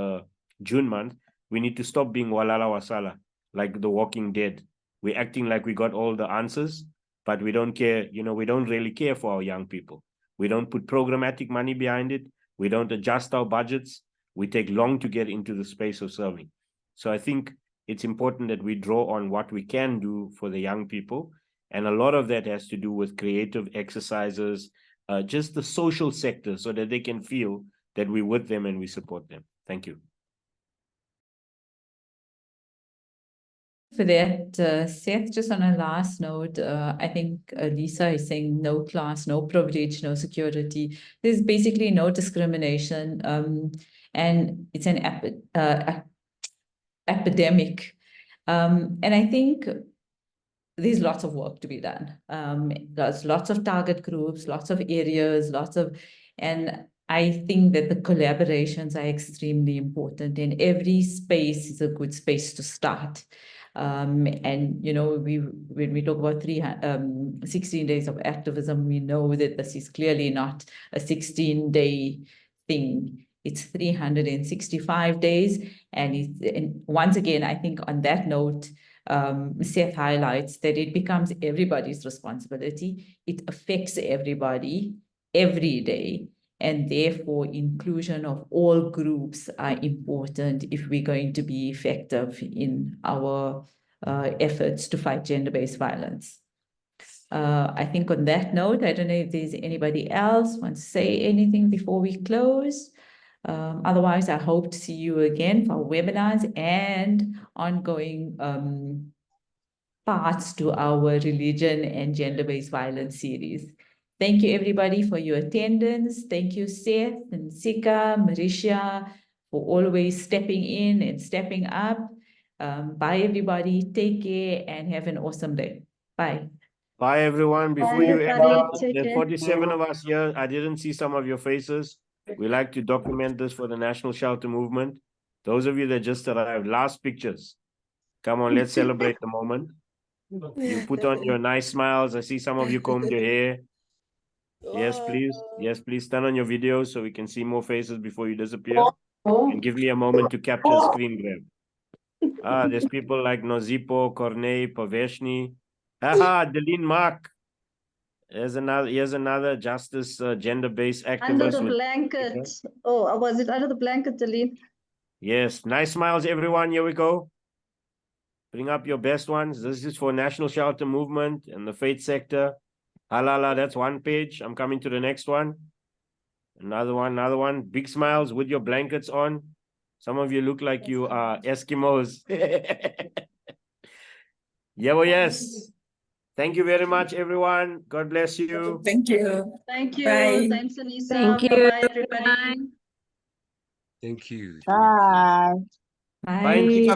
June month, we need to stop being walala wasala, like the Walking Dead. We're acting like we got all the answers, but we don't care, we don't really care for our young people. We don't put programmatic money behind it. We don't adjust our budgets. We take long to get into the space of serving. So I think it's important that we draw on what we can do for the young people. And a lot of that has to do with creative exercises, just the social sector, so that they can feel that we're with them and we support them. Thank you. For that, Seth, just on a last note, I think Lisa is saying no class, no privilege, no security. There's basically no discrimination, and it's an epidemic. And I think there's lots of work to be done. There's lots of target groups, lots of areas, and I think that the collaborations are extremely important, and every space is a good space to start. And, you know, when we talk about 16 days of activism, we know that this is clearly not a 16-day thing. It's 365 days. And once again, I think on that note, Seth highlights that it becomes everybody's responsibility. It affects everybody every day. And therefore, inclusion of all groups are important if we're going to be effective in our efforts to fight gender-based violence. I think on that note, I don't know if there's anybody else wants to say anything before we close. Otherwise, I hope to see you again for webinars and ongoing parts to our religion and gender-based violence series. Thank you, everybody, for your attendance. Thank you, Seth and Sika, Marisha, for always stepping in and stepping up. Bye, everybody. Take care and have an awesome day. Bye. Bye, everyone. Before Bye, you end everybody. up, Take there's care. 47 of us here. I didn't see some of your faces. We like to document this for the National Shelter Movement. Those of you that just arrived, last pictures. Come on, let's celebrate the moment. You put on your nice smiles. I see some of you combed your hair. Yes, please. Yes, please stand on your videos so we can see more faces before you disappear. And give me a moment to capture a screen grab. There's people like Nozipo, Cornei, Paveshni. Haha, Deline Mark. Here's another justice gender-based activist. Under the with... blanket. Oh, was it under the blanket, Deline? Yes, nice smiles, everyone. Here we go. Bring up your best ones. This is for National Shelter Movement and the faith sector. Halala, that's one page. I'm coming to the next one. Another one. Big smiles with your blankets on. Some of you look like you are Eskimos. Yeah, well, yes. Thank you very much, everyone. God bless you. Thank you. Thank you. Bye. Thanks, Anissa. Thank you. Bye-bye, everybody. Bye. Thank you. Bye. Bye. Bye.